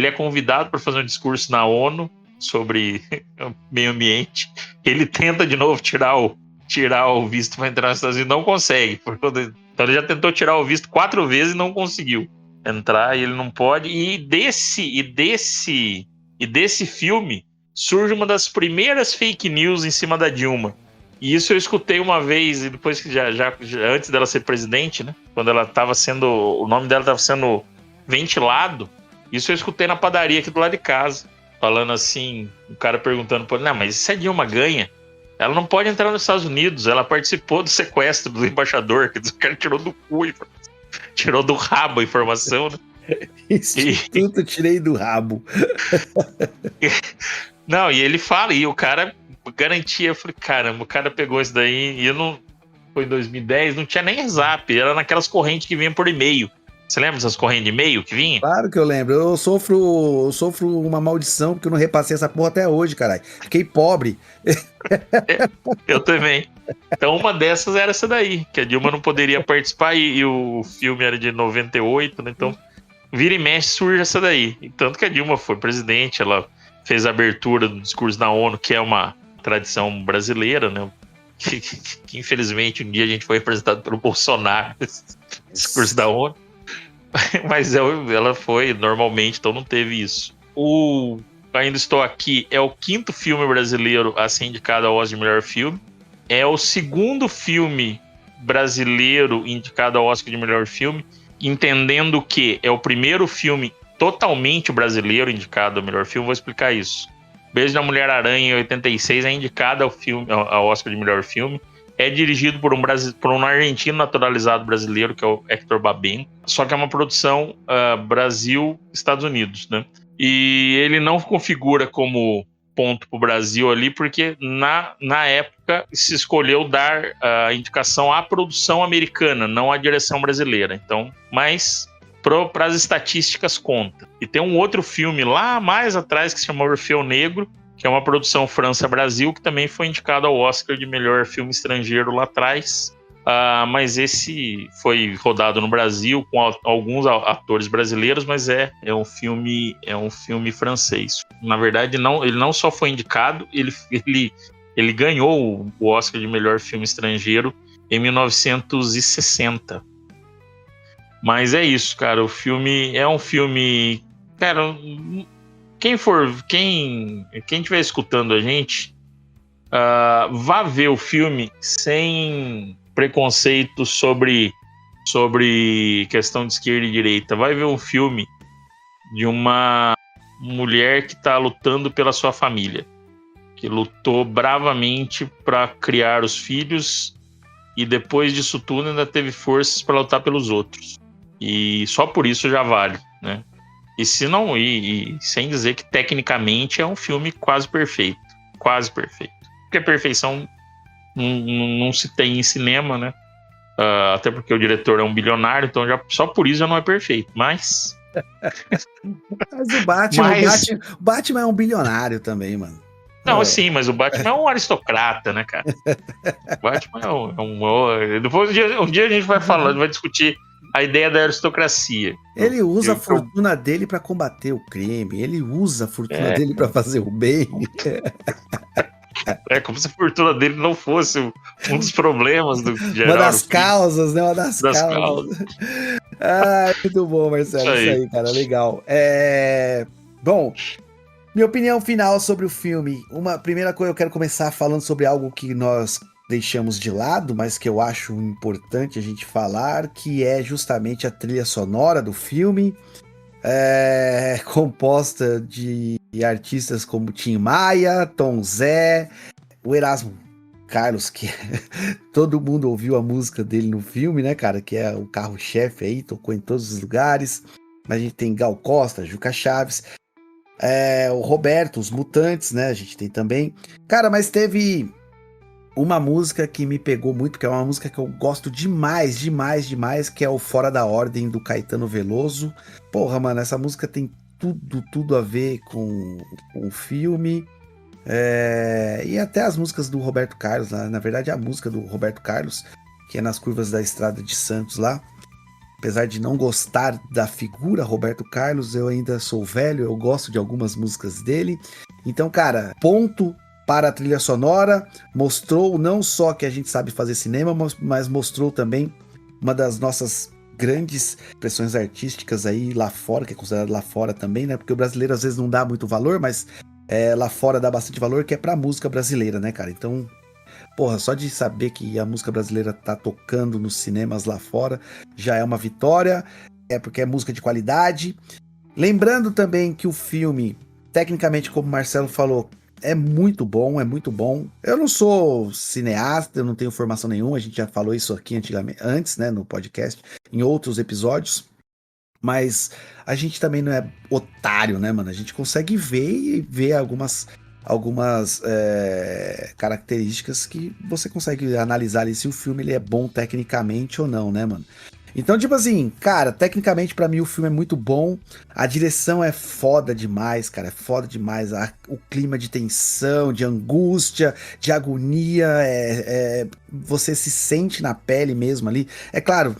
é convidado para fazer um discurso na ONU sobre meio ambiente. Ele tenta de novo tirar o visto para entrar nos Estados Unidos, não consegue. Então ele já tentou tirar o visto 4 vezes e não conseguiu entrar, e ele não pode. E desse filme surge uma das primeiras fake news em cima da Dilma. E isso eu escutei uma vez, e depois que já antes dela ser presidente, né? Quando ela estava sendo, o nome dela estava sendo ventilado. Isso eu escutei na padaria aqui do lado de casa, falando assim, o cara perguntando, não, mas se a Dilma ganha, ela não pode entrar nos Estados Unidos, ela participou do sequestro do embaixador, que o cara tirou do cu, tirou do rabo a informação, né? Isso tudo tirei do rabo. Não, e ele fala, e o cara garantia, eu falei, caramba, o cara pegou isso daí, e eu não, foi em 2010, não tinha nem zap, era naquelas correntes que vinham por e-mail. Você lembra dessas correntes de e-mail que vinha? Claro que eu lembro. Eu sofro uma maldição porque eu não repassei essa porra até hoje, caralho. Fiquei pobre. Eu também. Então uma dessas era essa daí, que a Dilma não poderia participar, e o filme era de 98, né? Então vira e mexe surge essa daí. E tanto que a Dilma foi presidente, ela fez a abertura do discurso da ONU, que é uma tradição brasileira, né? Que infelizmente um dia a gente foi representado pelo Bolsonaro, discurso da ONU. Mas ela foi normalmente, então não teve isso. Ainda Estou Aqui é o 5º filme brasileiro a ser indicado ao Oscar de melhor filme. É o 2º filme brasileiro indicado ao Oscar de melhor filme, entendendo que é o primeiro filme totalmente brasileiro indicado ao melhor filme. Vou explicar isso. Beijo da Mulher-Aranha, em 86, é indicado ao Oscar de melhor filme. É dirigido por um argentino naturalizado brasileiro, que é o Héctor Babenco. Só que é uma produção Brasil-Estados Unidos, né? E ele não configura como ponto para o Brasil ali, porque na época se escolheu dar a indicação à produção americana, não à direção brasileira. Então, mas para as estatísticas conta. E tem um outro filme lá mais atrás que se chama Orfeu Negro, que é uma produção França-Brasil, que também foi indicado ao Oscar de melhor filme estrangeiro lá atrás. Mas esse foi rodado no Brasil com alguns atores brasileiros, mas é um filme francês. Na verdade, ele não só foi indicado, ele ganhou o Oscar de melhor filme estrangeiro em 1960. Mas é isso, cara. O filme é um filme... Cara, quem estiver escutando a gente, vá ver o filme sem preconceito sobre questão de esquerda e direita. Vai ver um filme de uma mulher que está lutando pela sua família, que lutou bravamente para criar os filhos e depois disso tudo ainda teve forças para lutar pelos outros. E só por isso já vale, né? E se não, e sem dizer que tecnicamente é um filme quase perfeito. Quase perfeito. Porque perfeição não se tem em cinema, né? Até porque o diretor é um bilionário, então só por isso já não é perfeito. Mas Mas o Batman é um bilionário também, mano. Não, sim, mas o Batman é um aristocrata, né, cara? O Batman depois um dia a gente vai discutir a ideia da aristocracia. Ele usa a fortuna dele pra combater o crime. Ele usa a fortuna dele pra fazer o bem. É como se a fortuna dele não fosse um dos problemas do geral. Uma das causas, né? Uma das causas. Muito bom, Marcelo. Isso aí, cara. Legal. Bom, minha opinião final sobre o filme. Uma primeira coisa, eu quero começar falando sobre algo que nós deixamos de lado, mas que eu acho importante a gente falar, que é justamente a trilha sonora do filme, composta de artistas como Tim Maia, Tom Zé, o Erasmo Carlos, que todo mundo ouviu a música dele no filme, né, cara, que é o carro-chefe aí, tocou em todos os lugares. A gente tem Gal Costa, Juca Chaves, o Roberto, os Mutantes, né, a gente tem também. Cara, mas teve uma música que me pegou muito, que é uma música que eu gosto demais, que é o Fora da Ordem, do Caetano Veloso. Porra, mano, essa música tem tudo a ver com o filme. E até as músicas do Roberto Carlos, na verdade a música do Roberto Carlos, que é Nas Curvas da Estrada de Santos lá. Apesar de não gostar da figura Roberto Carlos, eu ainda sou velho, eu gosto de algumas músicas dele. Então, cara, ponto para a trilha sonora, mostrou não só que a gente sabe fazer cinema, mas mostrou também uma das nossas grandes expressões artísticas aí lá fora, que é considerado lá fora também, né? Porque o brasileiro às vezes não dá muito valor, mas lá fora dá bastante valor, que é pra música brasileira, né, cara? Então, porra, só de saber que a música brasileira tá tocando nos cinemas lá fora já é uma vitória, porque é música de qualidade. Lembrando também que o filme, tecnicamente, como o Marcelo falou, é muito bom. Eu não sou cineasta, eu não tenho formação nenhuma, a gente já falou isso aqui antes, né, no podcast, em outros episódios, mas a gente também não é otário, né, mano? A gente consegue ver algumas características que você consegue analisar ali se o filme ele é bom tecnicamente ou não, né, mano? Então, tipo assim, cara, tecnicamente pra mim o filme é muito bom, a direção é foda demais, cara, é foda demais, o clima de tensão, de angústia, de agonia, você se sente na pele mesmo ali. É claro,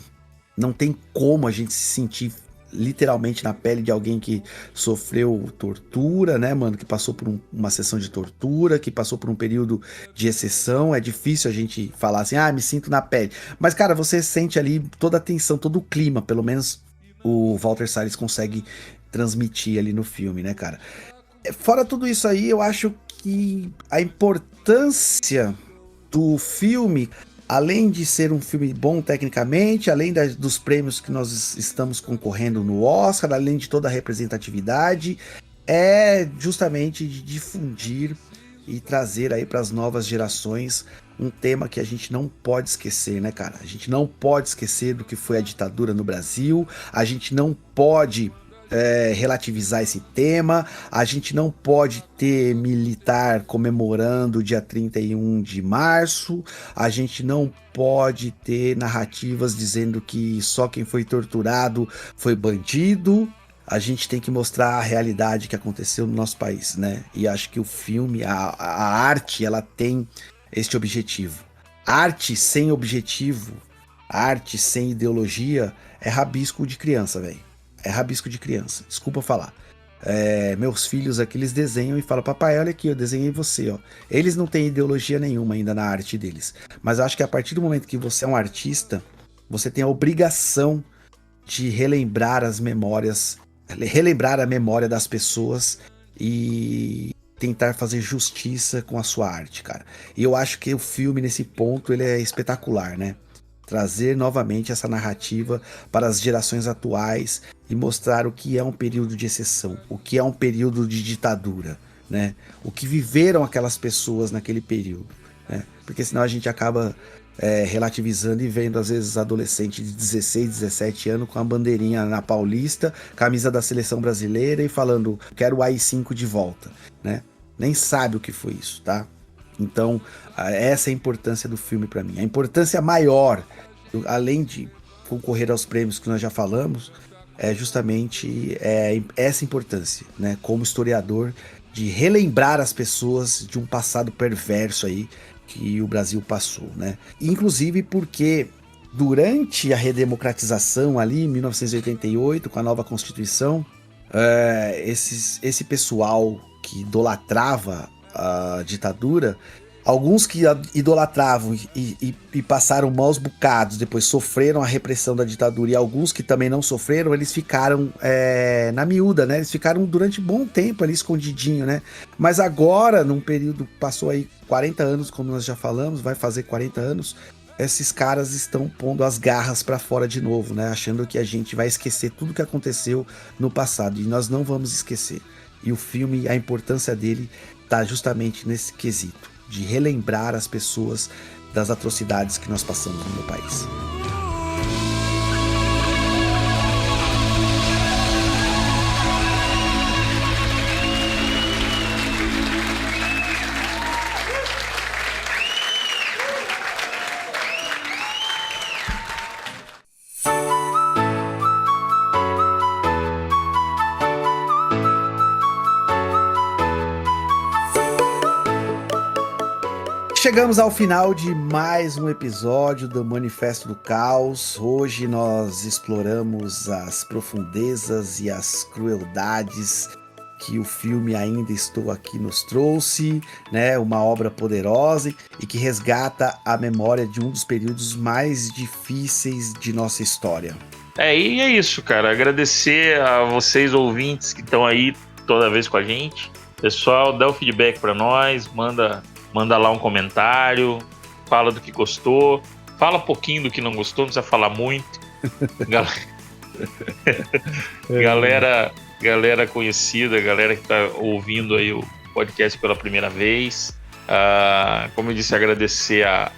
não tem como a gente se sentir literalmente na pele de alguém que sofreu tortura, né, mano, que passou por uma sessão de tortura, que passou por um período de exceção. É difícil a gente falar assim, me sinto na pele, mas cara, você sente ali toda a tensão, todo o clima, pelo menos o Walter Salles consegue transmitir ali no filme, né, cara. Fora tudo isso aí, eu acho que a importância do filme, além de ser um filme bom tecnicamente, além dos prêmios que nós estamos concorrendo no Oscar, além de toda a representatividade, é justamente de difundir e trazer aí para as novas gerações um tema que a gente não pode esquecer, né, cara? A gente não pode esquecer do que foi a ditadura no Brasil, a gente não pode relativizar esse tema, a gente não pode ter militar comemorando o dia 31 de março, a gente não pode ter narrativas dizendo que só quem foi torturado foi bandido. A gente tem que mostrar a realidade que aconteceu no nosso país, né? E acho que o filme, a arte, ela tem este objetivo. Arte sem objetivo, arte sem ideologia é rabisco de criança, velho. É rabisco de criança, desculpa falar. Meus filhos aqui, eles desenham e falam, papai, olha aqui, eu desenhei você, ó. Eles não têm ideologia nenhuma ainda na arte deles. Mas eu acho que a partir do momento que você é um artista, você tem a obrigação de relembrar as memórias, relembrar a memória das pessoas e tentar fazer justiça com a sua arte, cara. E eu acho que o filme, nesse ponto, ele é espetacular, né? Trazer novamente essa narrativa para as gerações atuais e mostrar o que é um período de exceção, o que é um período de ditadura, né? O que viveram aquelas pessoas naquele período, né? Porque senão a gente acaba relativizando e vendo às vezes adolescente de 16, 17 anos com a bandeirinha na Paulista, camisa da seleção brasileira e falando, quero o AI-5 de volta, né? Nem sabe o que foi isso, tá? Então, essa é a importância do filme para mim. A importância maior, além de concorrer aos prêmios que nós já falamos, é justamente essa importância, né? Como historiador, de relembrar as pessoas de um passado perverso aí que o Brasil passou, né? Inclusive porque durante a redemocratização ali, em 1988, com a nova Constituição, esse pessoal que idolatrava a ditadura, alguns que idolatravam e passaram maus bocados, depois sofreram a repressão da ditadura, e alguns que também não sofreram, eles ficaram na miúda, né? Eles ficaram durante um bom tempo ali escondidinho, né? Mas agora, num período, passou aí 40 anos, como nós já falamos, vai fazer 40 anos, esses caras estão pondo as garras pra fora de novo, né? Achando que a gente vai esquecer tudo que aconteceu no passado, e nós não vamos esquecer. E o filme, a importância dele tá justamente nesse quesito, de relembrar as pessoas das atrocidades que nós passamos no meu país. Chegamos ao final de mais um episódio do Manifesto do Caos. Hoje nós exploramos as profundezas e as crueldades que o filme Ainda Estou Aqui nos trouxe, né? Uma obra poderosa e que resgata a memória de um dos períodos mais difíceis de nossa história. E é isso, cara. Agradecer a vocês, ouvintes, que estão aí toda vez com a gente. Pessoal, dá o feedback para nós, manda lá um comentário, fala do que gostou, fala um pouquinho do que não gostou, não precisa falar muito. Galera conhecida, galera que tá ouvindo aí o podcast pela primeira vez. Como eu disse, agradecer a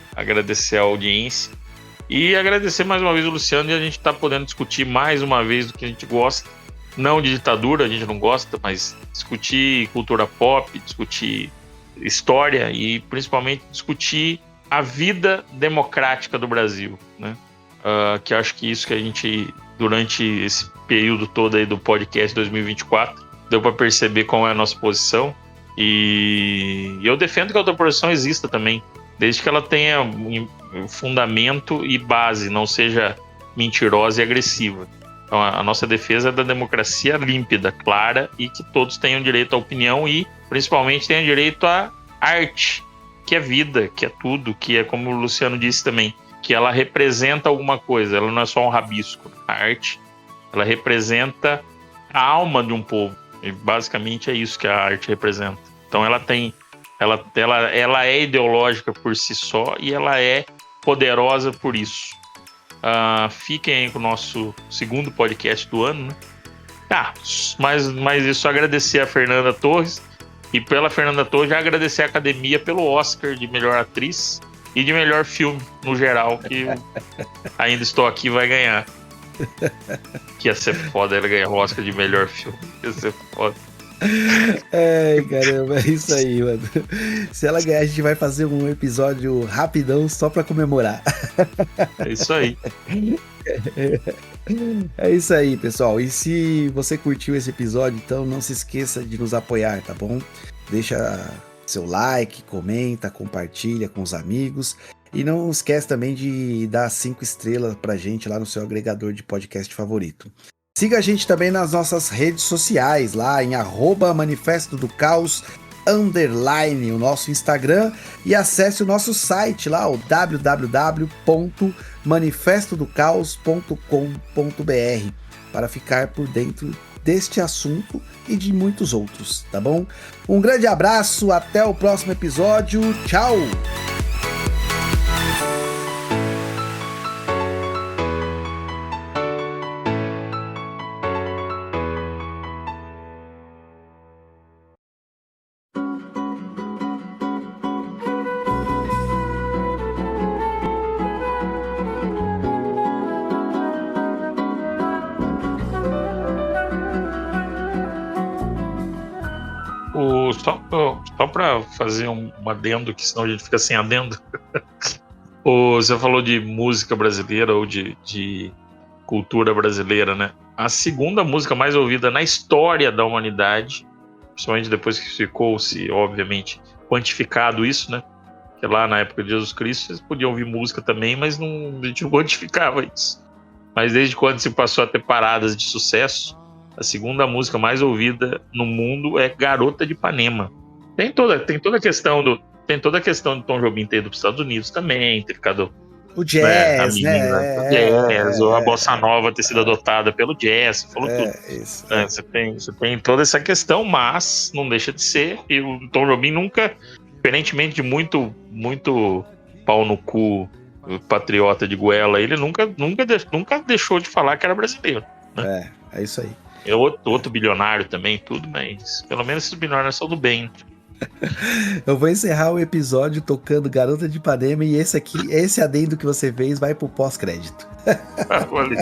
audiência e agradecer mais uma vez o Luciano, e a gente tá podendo discutir mais uma vez do que a gente gosta. Não de ditadura, a gente não gosta, mas discutir cultura pop, discutir história e principalmente discutir a vida democrática do Brasil, né? Que acho que isso que a gente, durante esse período todo aí do podcast 2024, deu para perceber qual é a nossa posição, e eu defendo que a outra posição exista também, desde que ela tenha fundamento e base, não seja mentirosa e agressiva. Então a nossa defesa é da democracia límpida, clara, e que todos tenham direito à opinião e principalmente tenham direito à arte, que é vida, que é tudo, que é como o Luciano disse também, que ela representa alguma coisa, ela não é só um rabisco. A arte, ela representa a alma de um povo, e basicamente é isso que a arte representa. Então ela é ideológica por si só e ela é poderosa por isso. Fiquem aí com o nosso segundo podcast do ano, né? Mas isso, agradecer a Fernanda Torres, e pela Fernanda Torres já agradecer a Academia pelo Oscar de melhor atriz e de melhor filme no geral, que Ainda Estou Aqui vai ganhar. Que ia ser foda ela ganhar o Oscar de melhor filme, ia ser foda. Caramba, é isso aí, mano. Se ela ganhar, a gente vai fazer um episódio rapidão só pra comemorar. É isso aí. É isso aí, pessoal. E se você curtiu esse episódio, então não se esqueça de nos apoiar, tá bom? Deixa seu like, comenta, compartilha com os amigos. E não esquece também de dar 5 estrelas pra gente lá no seu agregador de podcast favorito. Siga a gente também nas nossas redes sociais, lá em @manifesto do caos _ o nosso Instagram, e acesse o nosso site lá, o www.manifestodocaos.com.br, para ficar por dentro deste assunto e de muitos outros, tá bom? Um grande abraço, até o próximo episódio, tchau! Só para fazer um adendo, que senão a gente fica sem adendo. Você falou de música brasileira ou de cultura brasileira, né? A segunda música mais ouvida na história da humanidade, principalmente depois que ficou-se, obviamente, quantificado isso, né? Que lá na época de Jesus Cristo vocês podiam ouvir música também, mas a gente não quantificava isso. Mas desde quando se passou a ter paradas de sucesso, a segunda música mais ouvida no mundo é Garota de Ipanema. Tem toda a questão do Tom Jobim ter ido para os Estados Unidos também, ter ficado o jazz, a menina, ou a bossa nova ter sido adotada pelo jazz, falou tudo. Isso, Você tem toda essa questão, mas não deixa de ser. E o Tom Jobim nunca, diferentemente de muito pau no cu patriota de goela, ele nunca deixou de falar que era brasileiro, né? É isso aí. É outro bilionário também, tudo, mas pelo menos esses bilionários são do bem. Eu vou encerrar o episódio tocando Garota de Ipanema, e esse adendo que você fez vai pro pós-crédito. Valeu.